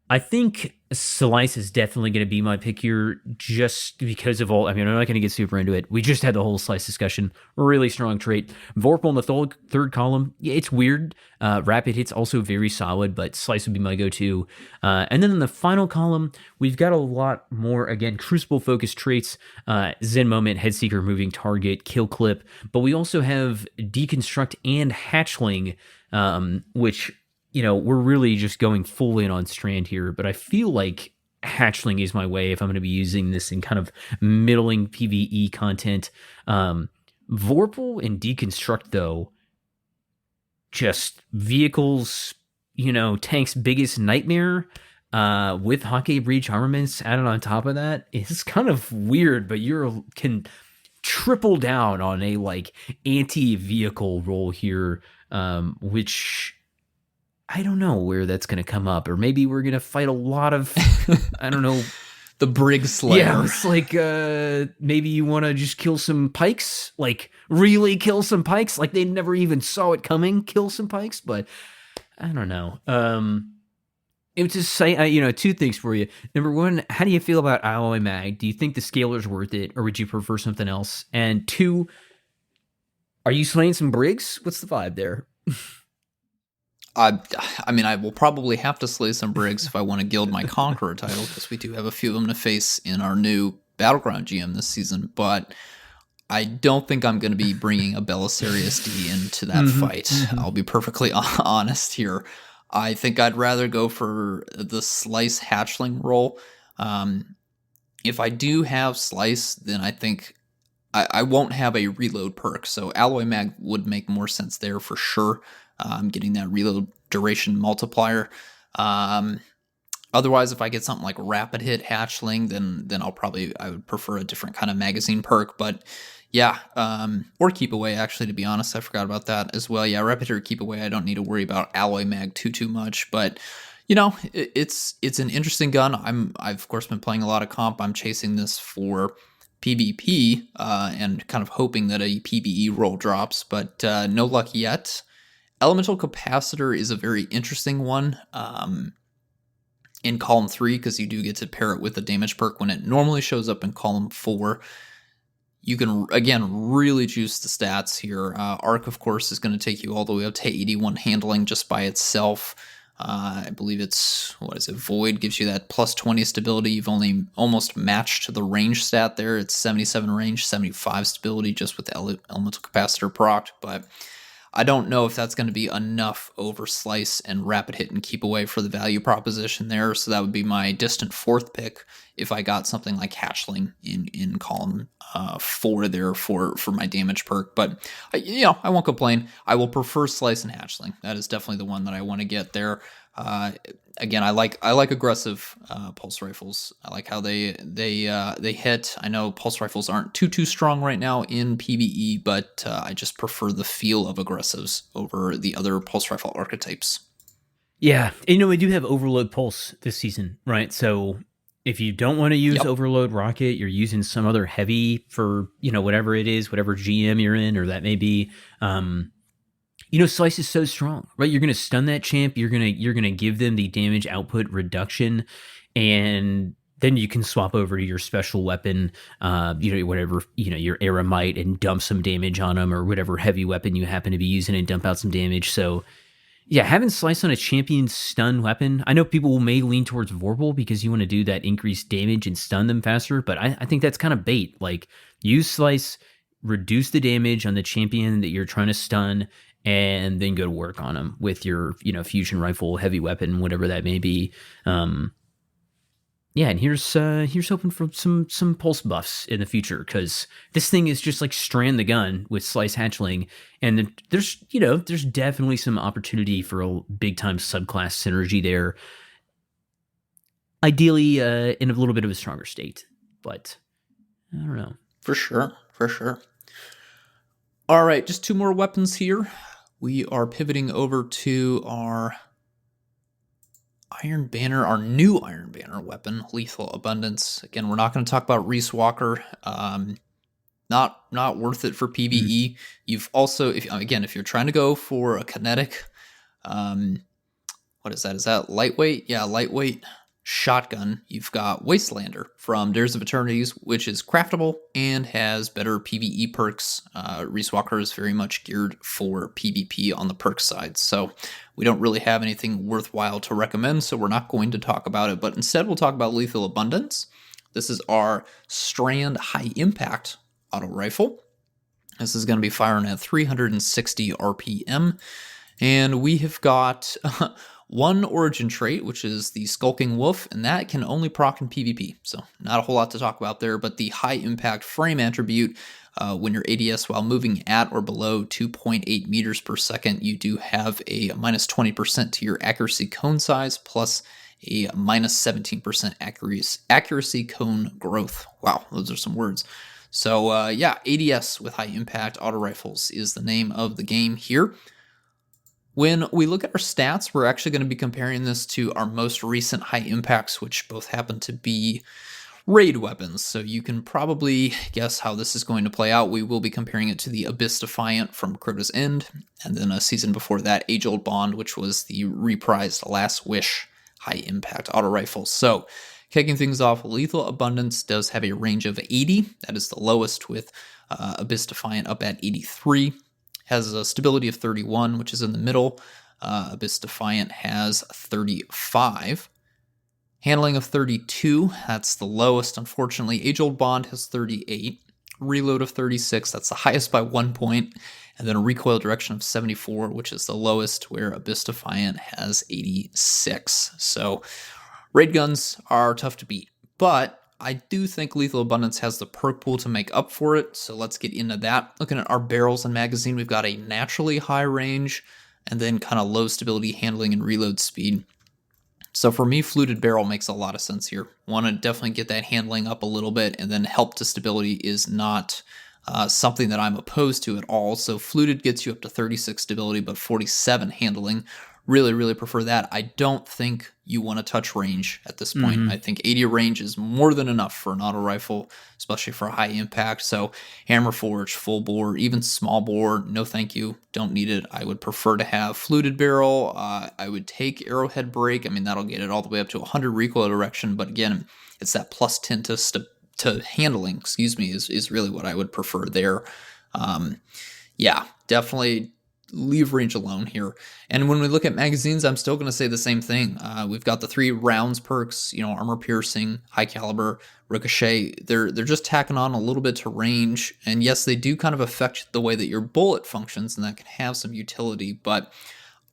I think Slice is definitely going to be my pick here, just because of all. I'm not going to get super into it. We just had the whole Slice discussion. Really strong trait. Vorpal in the third column, yeah, it's weird. Rapid Hit's also very solid, but Slice would be my go-to. And then in the final column, we've got a lot more, again, Crucible-focused traits, Zen Moment, Headseeker, Moving Target, Kill Clip, but we also have Deconstruct and Hatchling, which, we're really just going full in on Strand here, but I feel like Hatchling is my way if I'm going to be using this in kind of middling PvE content. Vorpal and Deconstruct, though, just vehicles, tank's biggest nightmare, with Hake Breach armaments added on top of that. It's kind of weird, but you can triple down on a anti-vehicle role here, which I don't know where that's going to come up, or maybe we're going to fight a lot of, I don't know. The Brig Slayer. Yeah, it's like, maybe you want to just kill some pikes, really kill some pikes, they never even saw it coming, kill some pikes, but I don't know. It would just say, two things for you. Number one, how do you feel about Alloy Mag? Do you think the scalar's worth it, or would you prefer something else? And two, are you slaying some Brigs? What's the vibe there? I will probably have to slay some Brigs if I want to gild my Conqueror title, because we do have a few of them to face in our new Battleground GM this season, but I don't think I'm going to be bringing a Belli-Serus D into that fight. I'll be perfectly honest here. I think I'd rather go for the Slice Hatchling role. If I do have Slice, then I think I won't have a reload perk, so Alloy Mag would make more sense there for sure. Getting that reload duration multiplier. Otherwise, if I get something like Rapid Hit Hatchling, then I would prefer a different kind of magazine perk. But yeah, or Keep Away, actually, to be honest. I forgot about that as well. Yeah, Rapid Hit or Keep Away, I don't need to worry about Alloy Mag too much. But, it's an interesting gun. I've, of course, been playing a lot of comp. I'm chasing this for PvP and kind of hoping that a PvE roll drops, but no luck yet. Elemental Capacitor is a very interesting one in column 3, because you do get to pair it with the damage perk when it normally shows up in column 4. You can, again, really juice the stats here. Arc, of course, is going to take you all the way up to 81 handling just by itself. I believe it's, Void gives you that plus 20 stability. You've only almost matched the range stat there. It's 77 range, 75 stability just with Elemental Capacitor procced, but I don't know if that's going to be enough over slice and rapid hit and keep away for the value proposition there. So that would be my distant fourth pick if I got something like Hatchling in column 4 there for my damage perk. But I won't complain. I will prefer slice and Hatchling. That is definitely the one that I want to get there. Again, I like aggressive pulse rifles. I like how they hit. I know pulse rifles aren't too strong right now in PvE, but I just prefer the feel of aggressives over the other pulse rifle archetypes. Yeah, and, we do have Overload Pulse this season, right? So if you don't want to use Overload Rocket, you're using some other heavy for whatever it is, whatever GM you're in, or that may be. Slice is so strong, right? You're going to stun that champ. You're going to give them the damage output reduction, and then you can swap over to your special weapon, whatever, your Eremite, and dump some damage on them, or whatever heavy weapon you happen to be using, and dump out some damage. So yeah, having slice on a champion stun weapon, I know people may lean towards Vorpal because you want to do that increased damage and stun them faster, but I think that's kind of bait. Like, use slice, reduce the damage on the champion that you're trying to stun, and then go to work on them with your, fusion rifle, heavy weapon, whatever that may be. And here's hoping for some pulse buffs in the future, because this thing is just like Strand the Gun with Slice Hatchling, and there's definitely some opportunity for a big time subclass synergy there. Ideally, in a little bit of a stronger state, but I don't know. For sure. All right, just 2 more weapons here. We are pivoting over to our Iron Banner, our new Iron Banner weapon, Lethal Abundance. Again, we're not going to talk about Reese Walker. Not worth it for PvE. You've also, if you're trying to go for a kinetic, what is that? Is that lightweight? Yeah, lightweight shotgun. You've got Wastelander from Dares of Eternities, which is craftable and has better PvE perks. Reese Walker is very much geared for PvP on the perk side, so we don't really have anything worthwhile to recommend, so we're not going to talk about it, but instead we'll talk about Lethal Abundance. This is our Strand High Impact auto rifle. This is going to be firing at 360 RPM, and we have got one origin trait, which is the Skulking Wolf, and that can only proc in PvP, so not a whole lot to talk about there, but the high impact frame attribute, when your ADS while moving at or below 2.8 meters per second, you do have a minus 20% to your accuracy cone size, plus a minus 17% accuracy cone growth. Wow, those are some words. So ADS with high impact auto rifles is the name of the game here. When we look at our stats, we're actually going to be comparing this to our most recent high impacts, which both happen to be raid weapons. So you can probably guess how this is going to play out. We will be comparing it to the Abyss Defiant from Crota's End, and then a season before that, Age-Old Bond, which was the reprised Last Wish high impact auto rifle. So kicking things off, Lethal Abundance does have a range of 80. That is the lowest, with Abyss Defiant up at 83. Has a stability of 31, which is in the middle. Abyss Defiant has 35. Handling of 32, that's the lowest, unfortunately. Age-Old Bond has 38. Reload of 36, that's the highest by 1 point. And then a recoil direction of 74, which is the lowest, where Abyss Defiant has 86. So raid guns are tough to beat, but I do think Lethal Abundance has the perk pool to make up for it, so let's get into that. Looking at our barrels and magazine, we've got a naturally high range, and then kind of low stability handling and reload speed. So for me, fluted barrel makes a lot of sense here. Want to definitely get that handling up a little bit, and then help to stability is not something that I'm opposed to at all. So fluted gets you up to 36 stability, but 47 handling. Really, really prefer that. I don't think you want to touch range at this point. Mm-hmm. I think 80 range is more than enough for an auto rifle, especially for a high impact. So hammer forge, full bore, even small bore, no thank you. Don't need it. I would prefer to have fluted barrel. I would take arrowhead break. I mean, that'll get it all the way up to 100 recoil direction. But again, it's that plus 10 to handling, is really what I would prefer there. Definitely leave range alone here. And when we look at magazines, I'm still going to say the same thing. We've got the 3 rounds perks, armor piercing, high caliber, ricochet. They're just tacking on a little bit to range. And yes, they do kind of affect the way that your bullet functions, and that can have some utility. But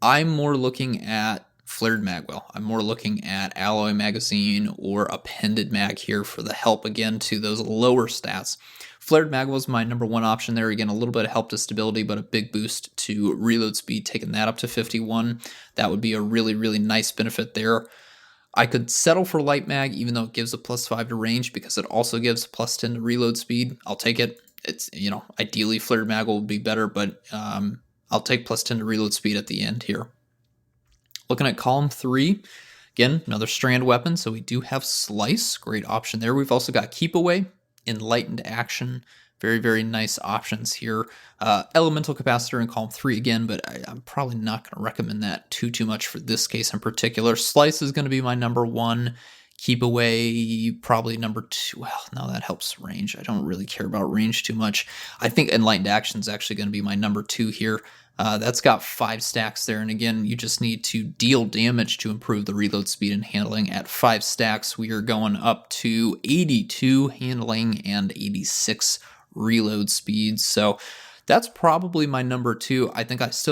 I'm more looking at flared magwell. I'm more looking at alloy magazine or appended mag here for the help again to those lower stats. Flared mag was my number 1 option there. Again, a little bit of help to stability, but a big boost to reload speed, taking that up to 51. That would be a really, really nice benefit there. I could settle for light mag, even though it gives a +5 to range, because it also gives a +10 to reload speed. I'll take it. It's, ideally flared mag will be better, but I'll take +10 to reload speed at the end here. Looking at column 3, again, another strand weapon, so we do have Slice, great option there. We've also got Keep Away, Enlightened Action, very, very nice options here. Elemental Capacitor in column 3 again, but I'm probably not going to recommend that too much for this case in particular. Slice is going to be my number 1. Keep Away, probably number 2. Well, no, that helps range. I don't really care about range too much. I think Enlightened Action is actually going to be my number 2 here. That's got 5 stacks there, and again, you just need to deal damage to improve the reload speed and handling. At 5 stacks, we are going up to 82 handling and 86 reload speed, so that's probably my number 2. I think it's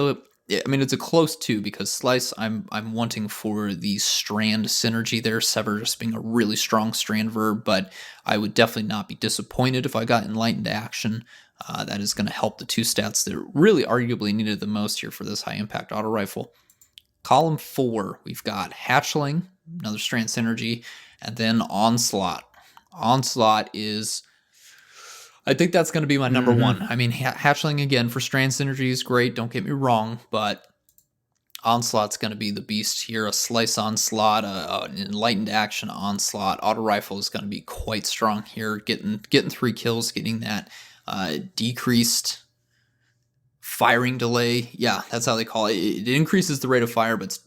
a close 2, because Slice, I'm wanting for the strand synergy there, Sever just being a really strong strand verb, but I would definitely not be disappointed if I got Enlightened Action. That is going to help the 2 stats that really arguably needed the most here for this high impact auto rifle. Column 4, we've got Hatchling, another strand synergy, and then Onslaught. Onslaught is, I think that's going to be my number 1. I mean, Hatchling again for strand synergy is great, don't get me wrong, but Onslaught's going to be the beast here. A Slice Onslaught, an Enlightened Action Onslaught. Auto rifle is going to be quite strong here, getting 3 kills, getting that decreased firing delay. Yeah, that's how they call it. It increases the rate of fire, but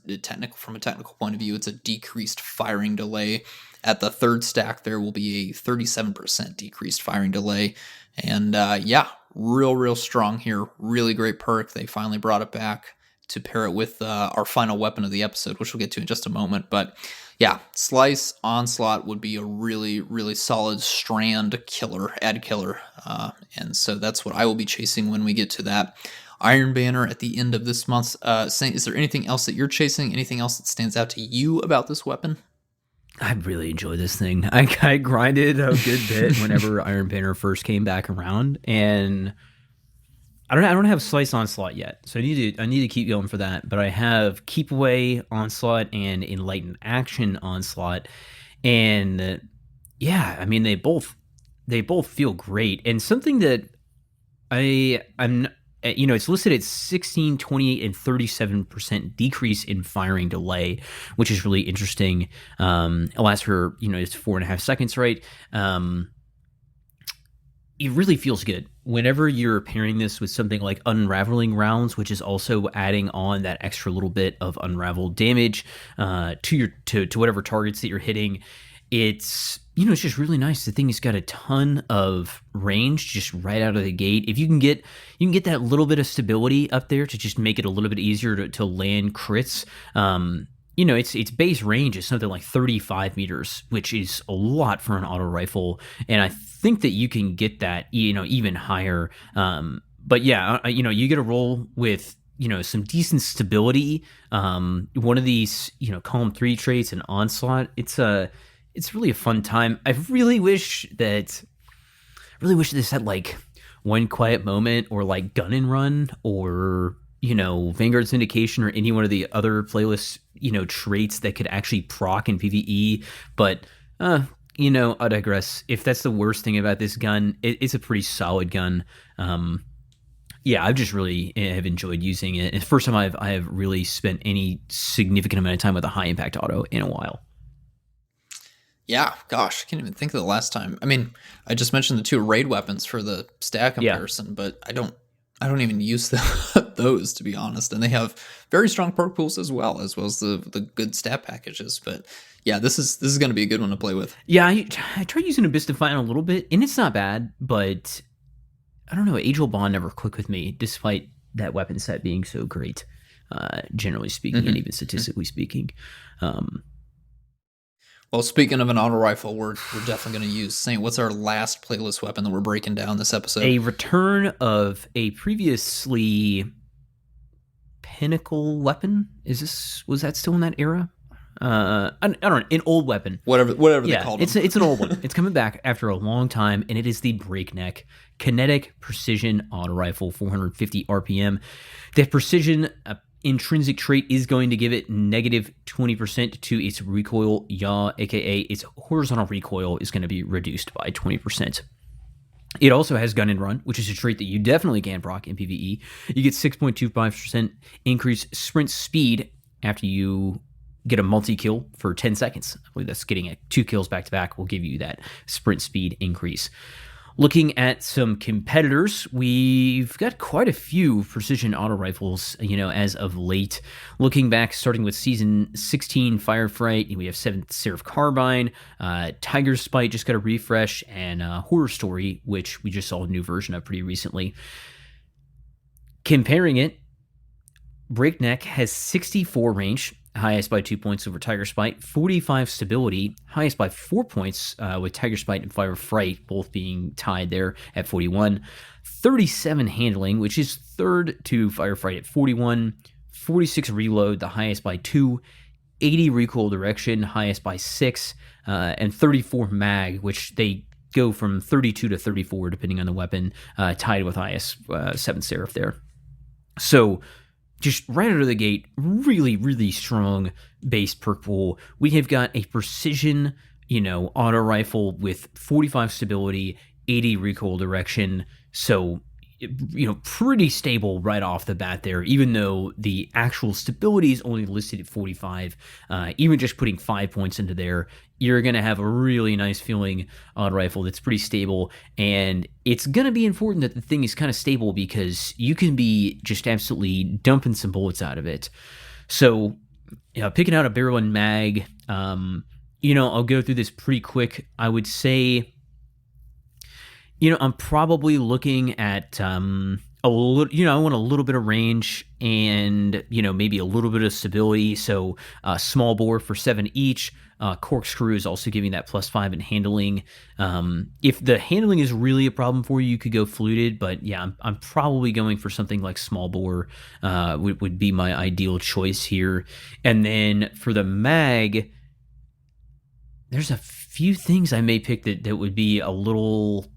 from a technical point of view, it's a decreased firing delay. At the 3rd stack, there will be a 37% decreased firing delay. And real strong here. Really great perk. They finally brought it back to pair it with our final weapon of the episode, which we'll get to in just a moment. But yeah, Slice Onslaught would be a really, really solid strand killer, ad killer. And so that's what I will be chasing when we get to that Iron Banner at the end of this month. Saint, is there anything else that you're chasing? Anything else that stands out to you about this weapon? I really enjoy this thing. I grinded a good bit whenever Iron Banner first came back around, and I don't have Slice Onslaught yet, so I need to keep going for that. But I have Keep Away Onslaught and Enlightened Action Onslaught, and yeah, I mean they both feel great. And something that I'm it's listed at 16, 28, and 37% decrease in firing delay, which is really interesting. It lasts for it's 4.5 seconds, right? It really feels good whenever you're pairing this with something like Unraveling Rounds, which is also adding on that extra little bit of unravel damage to whatever targets that you're hitting. It's it's just really nice. The thing has got a ton of range just right out of the gate. If you can get that little bit of stability up there to just make it a little bit easier to land crits. Its base range is something like 35 meters, which is a lot for an auto rifle, and I think that you can get that even higher. But yeah, you get a roll with some decent stability. One of these column 3 traits and Onslaught. It's really a fun time. I really wish this had like One Quiet Moment or like Gun and Run or Vanguard's Vindication or any one of the other playlist traits that could actually proc in PvE. But I digress. If that's the worst thing about this gun, it's a pretty solid gun. Yeah, I've just really have enjoyed using it. It's the first time I have really spent any significant amount of time with a high impact auto in a while. Yeah, gosh, I can't even think of the last time. I mean, I just mentioned the 2 raid weapons for the stat comparison, but I don't even use those, to be honest. And they have very strong perk pools as well as the good stat packages. But yeah, this is going to be a good one to play with. Yeah, I tried using Abyss Defiant a little bit, and it's not bad, but I don't know. Age Old Bond never clicked with me, despite that weapon set being so great, generally speaking, and even statistically speaking. Well, speaking of an auto rifle, we're definitely going to use Saint. What's our last playlist weapon that we're breaking down this episode? A return of a previously pinnacle weapon. Was that still in that era? I don't know, an old weapon. Whatever they called it. It's an old one. It's coming back after a long time, and it is the Breakneck Kinetic Precision Auto Rifle, 450 RPM. The precision intrinsic trait is going to give it negative 20% to its recoil yaw, aka its horizontal recoil is going to be reduced by 20%. It also has gun and run, which is a trait that you definitely can proc in PvE. You get 6.25% increased sprint speed after you get a multi-kill for 10 seconds. I believe that's getting 2 kills back-to-back will give you that sprint speed increase. Looking at some competitors, we've got quite a few precision auto rifles, as of late. Looking back, starting with Season 16 Firefight, we have 7th Seraph Carbine, Tiger's Spite just got a refresh, and Horror Story, which we just saw a new version of pretty recently. Comparing it, Breakneck has 64 range, highest by 2 points over Tiger Spite, 45 stability, highest by 4 points with Tiger Spite and Firefight both being tied there at 41, 37 handling, which is third to Firefight at 41, 46 reload, the highest by 2, 80 recoil direction, highest by 6, and 34 mag, which they go from 32 to 34 depending on the weapon, tied with IS 7th Seraph there. So just right out of the gate, really, really strong base perk pool. We have got a precision, auto rifle with 45 stability, 80 recoil direction. So, pretty stable right off the bat there, even though the actual stability is only listed at 45. Even just putting 5 points into there, you're going to have a really nice feeling auto rifle that's pretty stable. And it's going to be important that the thing is kind of stable because you can be just absolutely dumping some bullets out of it. So, picking out a barrel and mag, I'll go through this pretty quick. I would say, I'm probably looking at a little, I want a little bit of range and, maybe a little bit of stability. So small bore for 7 each. Corkscrew is also giving that +5 in handling. If the handling is really a problem for you, you could go fluted. But yeah, I'm probably going for something like small bore would be my ideal choice here. And then for the mag, there's a few things I may pick that would be a little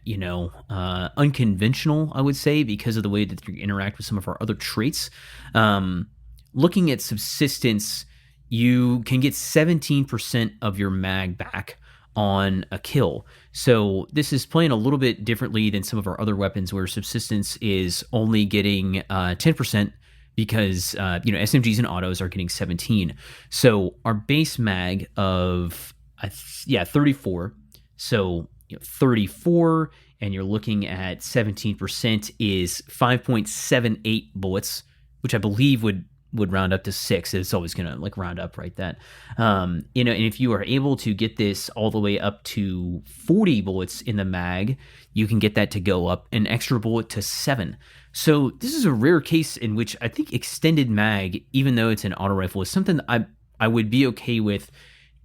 unconventional, I would say, because of the way that you interact with some of our other traits. Looking at subsistence, you can get 17% of your mag back on a kill. So this is playing a little bit differently than some of our other weapons where subsistence is only getting 10% because, SMGs and autos are getting 17. So our base mag of, 34. So 34, and you're looking at 17% is 5.78 bullets, which I believe would round up to 6. It's always going to round up right that. And if you are able to get this all the way up to 40 bullets in the mag, you can get that to go up an extra bullet to 7. So this is a rare case in which I think extended mag, even though it's an auto rifle, is something that I would be okay with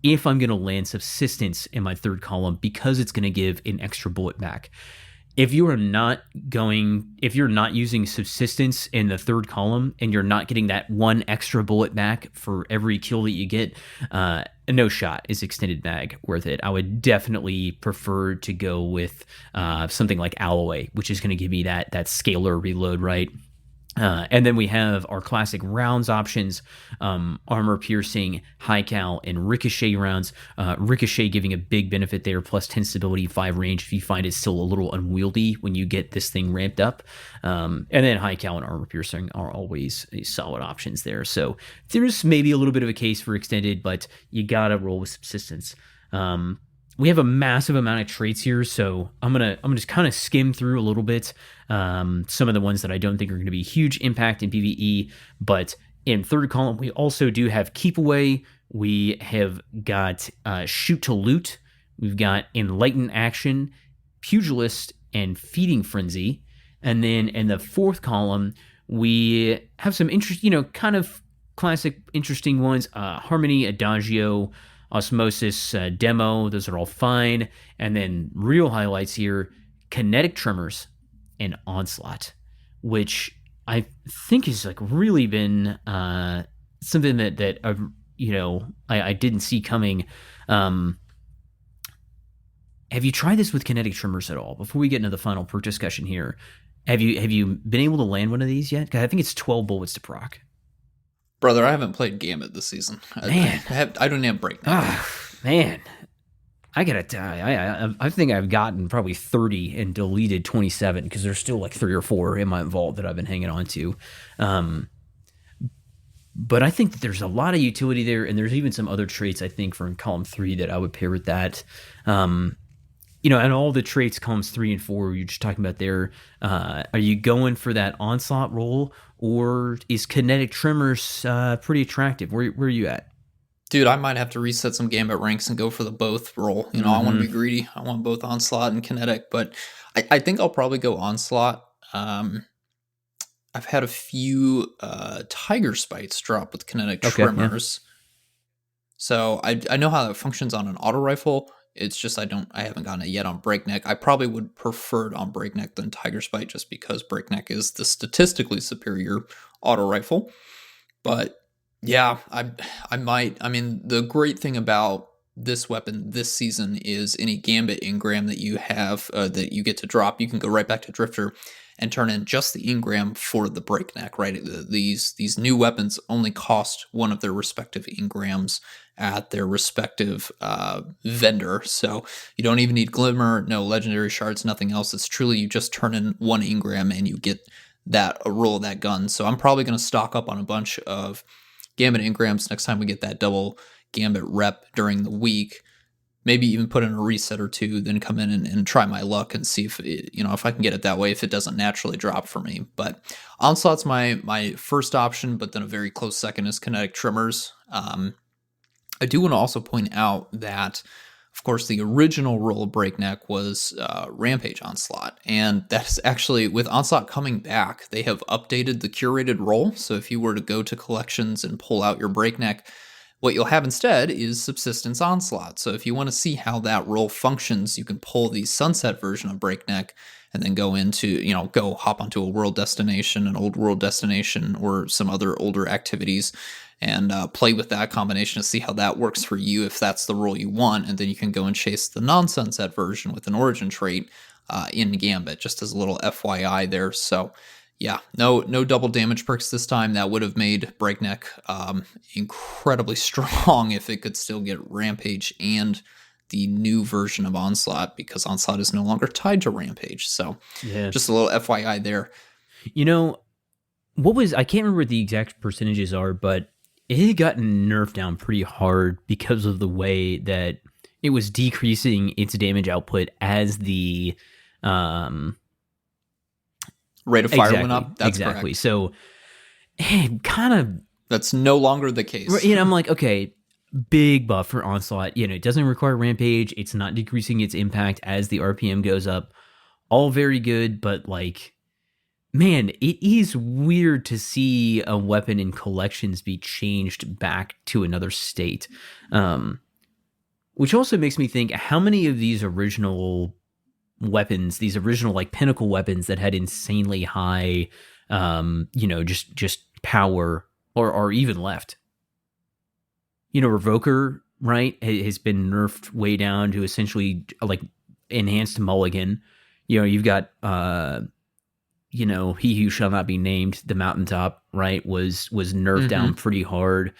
if I'm going to land subsistence in my third column because it's going to give an extra bullet back. If you're not using subsistence in the third column and you're not getting that one extra bullet back for every kill that you get, no shot is extended mag worth it. I would definitely prefer to go with something like Alloy, which is going to give me that scalar reload, right? And then we have our classic rounds options, armor piercing, high cal, and ricochet rounds. Ricochet giving a big benefit there, plus 10 stability, 5 range if you find it still a little unwieldy when you get this thing ramped up. And then high cal and armor piercing are always solid options there. So there's maybe a little bit of a case for extended, but you gotta roll with subsistence. We have a massive amount of traits here, so I'm gonna just kind of skim through a little bit some of the ones that I don't think are going to be huge impact in PvE. But in third column, we also do have Keep Away. We have got Shoot to Loot. We've got Enlighten Action, Pugilist, and Feeding Frenzy. And then in the fourth column, We have some interest, kind of classic interesting ones. Harmony, Adagio, Osmosis, Demo. Those are all fine. And then real highlights here: Kinetic Tremors and Onslaught, which I think has like really been something that I didn't see coming. Have you tried this with Kinetic Tremors at all? Before we get into the final perk discussion here, have you been able to land one of these yet? Because I think it's 12 bullets to proc. Brother, I haven't played Gambit this season. Man. I don't have break now. Man. I gotta die. I think I've gotten probably 30 and deleted 27 because there's still like 3 or 4 in my vault that I've been hanging on to. But I think that there's a lot of utility there, and there's even some other traits I think from column 3 that I would pair with that. And all the traits, columns 3 and 4, you're just talking about there. Are you going for that onslaught roll, or is Kinetic Tremors pretty attractive? Where are you at? Dude, I might have to reset some Gambit ranks and go for the both roll. I want to be greedy. I want both Onslaught and Kinetic, but I think I'll probably go Onslaught. I've had a few Tiger Spites drop with Kinetic Tremors. Yeah. So I know how that functions on an auto rifle. It's just I haven't gotten it yet on Breakneck. I probably would prefer it on Breakneck than Tiger Spite just because Breakneck is the statistically superior auto rifle. But yeah, I might. I mean, the great thing about this weapon this season is any Gambit engram that you have that you get to drop, you can go right back to Drifter and turn in just the engram for the Breakneck, right? These new weapons only cost one of their respective engrams at their respective vendor. So you don't even need Glimmer, no legendary shards, nothing else. It's truly you just turn in one engram and you get a roll of that gun. So I'm probably going to stock up on a bunch of Gambit engrams next time we get that double Gambit rep during the week. Maybe even put in a reset or two, then come in and try my luck and see if if I can get it that way, if it doesn't naturally drop for me. But Onslaught's my first option, but then a very close second is Kinetic Tremors. I do want to also point out that, of course, the original roll of Breakneck was Rampage Onslaught. And that's actually, with Onslaught coming back, they have updated the curated roll. So if you were to go to collections and pull out your Breakneck, what you'll have instead is Subsistence Onslaught. So if you want to see how that roll functions, you can pull the Sunset version of Breakneck and then go into, go hop onto a world destination, an old world destination, or some other older activities and play with that combination to see how that works for you if that's the roll you want. And then you can go and chase the non-Sunset version with an origin trait in Gambit, just as a little FYI there. So yeah, no double damage perks this time. That would have made Breakneck incredibly strong if it could still get Rampage and the new version of Onslaught, because Onslaught is no longer tied to Rampage. So yeah, just a little FYI there. I can't remember what the exact percentages are, but it had gotten nerfed down pretty hard because of the way that it was decreasing its damage output as the rate of fire went up. That's exactly. Correct. So, kind of. That's no longer the case. I'm like, okay, big buff for Onslaught. It doesn't require Rampage. It's not decreasing its impact as the RPM goes up. All very good, but like, man, it is weird to see a weapon in collections be changed back to another state. Which also makes me think, how many of these original weapons, these original like pinnacle weapons that had insanely high just power or even left, Revoker, right, has been nerfed way down to essentially like enhanced mulligan. You've got He Who Shall Not Be Named, the Mountaintop, right, was nerfed down pretty hard.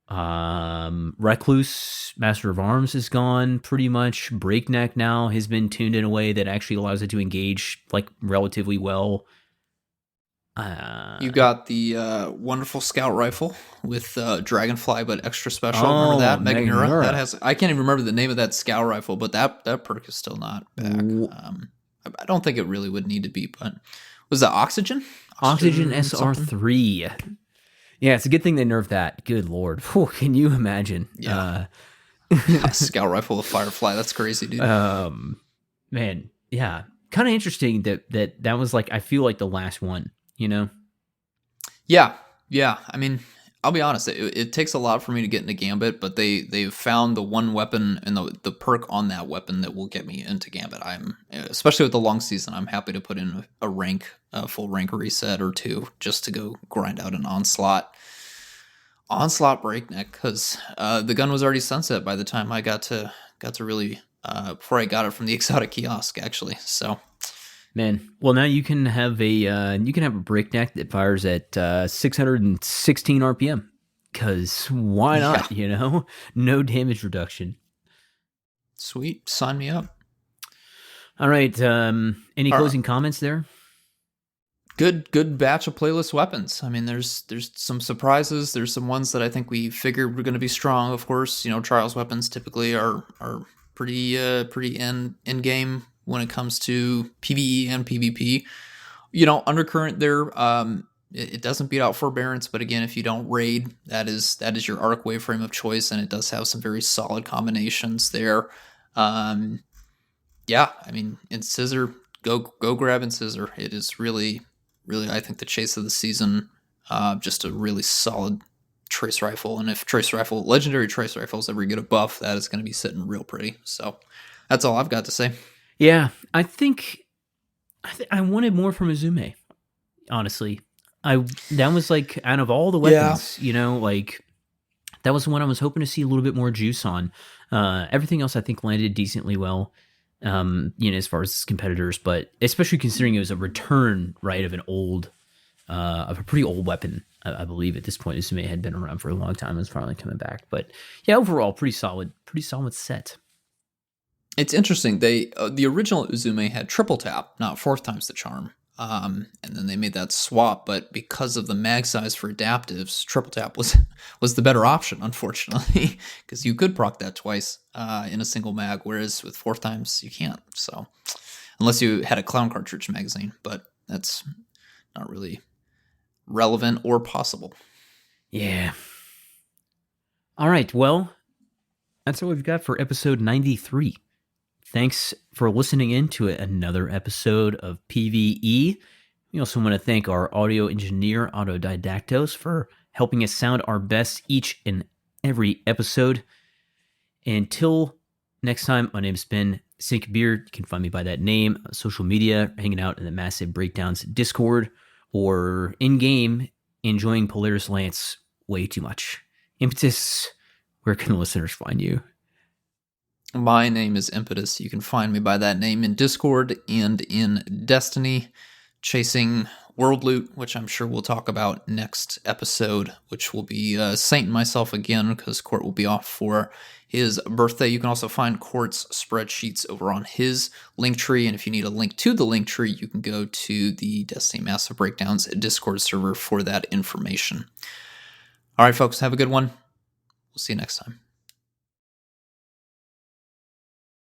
Recluse, Master of Arms, is gone pretty much. Breakneck now has been tuned in a way that actually allows it to engage like relatively well. You got the wonderful scout rifle with Dragonfly, but extra special. Remember that? Meganura. That has, I can't even remember the name of that scout rifle, but that perk is still not back. I don't think it really would need to be, but was that Oxygen? Oxygen SR3. Yeah, it's a good thing they nerfed that. Good Lord. Whew, can you imagine? Yeah. Scout rifle with Firefly. That's crazy, dude. Man, yeah. Kind of interesting that was like, I feel like the last one, Yeah, yeah. I mean, I'll be honest. It takes a lot for me to get into Gambit, but they've found the one weapon and the perk on that weapon that will get me into Gambit. I'm especially with the long season. I'm happy to put in a full rank reset or two, just to go grind out an onslaught breakneck, because the gun was already sunset by the time I got to really before I got it from the exotic kiosk actually. So. Man, well now you can have a breakneck that fires at 616 RPM. Cause why not? Yeah. No damage reduction. Sweet, sign me up. All right. Any All right. closing comments there? Good batch of playlist weapons. I mean, there's some surprises. There's some ones that I think we figured were going to be strong. Of course, Trials weapons typically are pretty end game when it comes to PvE and PvP. Undercurrent there, it doesn't beat out Forbearance, but again, if you don't raid, that is your arc waveframe of choice, and it does have some very solid combinations there. Yeah, I mean, Incisor, go grab Incisor. It is really, I think, the chase of the season. Just a really solid trace rifle, and if legendary trace rifles ever get a buff, that is going to be sitting real pretty. So that's all I've got to say. Yeah, I think I wanted more from Uzume. Honestly, that was like out of all the weapons, that was the one I was hoping to see a little bit more juice on. Everything else I think landed decently well. As far as competitors, but especially considering it was a return, right, of a pretty old weapon. I believe at this point, Uzume had been around for a long time and was finally coming back. But yeah, overall, pretty solid set. It's interesting. The original Uzume had triple tap, not fourth time's the charm. And then they made that swap, but because of the mag size for adaptives, triple tap was the better option, unfortunately, because you could proc that twice in a single mag, whereas with fourth times you can't. So unless you had a clown cartridge magazine, but that's not really relevant or possible. Yeah. All right. Well, that's all we've got for episode 93. Thanks for listening in to another episode of PvE. We also want to thank our audio engineer, Autodidaktos, for helping us sound our best each and every episode. Until next time, my name's Ben Sinkbeard. You can find me by that name on social media, hanging out in the Massive Breakdowns Discord, or in-game enjoying Polaris Lance way too much. Impetus, where can the listeners find you? My name is Impetus. You can find me by that name in Discord and in Destiny, chasing world loot, which I'm sure we'll talk about next episode, which will be Saint and myself again, because Court will be off for his birthday. You can also find Court's spreadsheets over on his Linktree, and if you need a link to the Linktree, you can go to the Destiny Massive Breakdowns Discord server for that information. All right, folks, have a good one. We'll see you next time.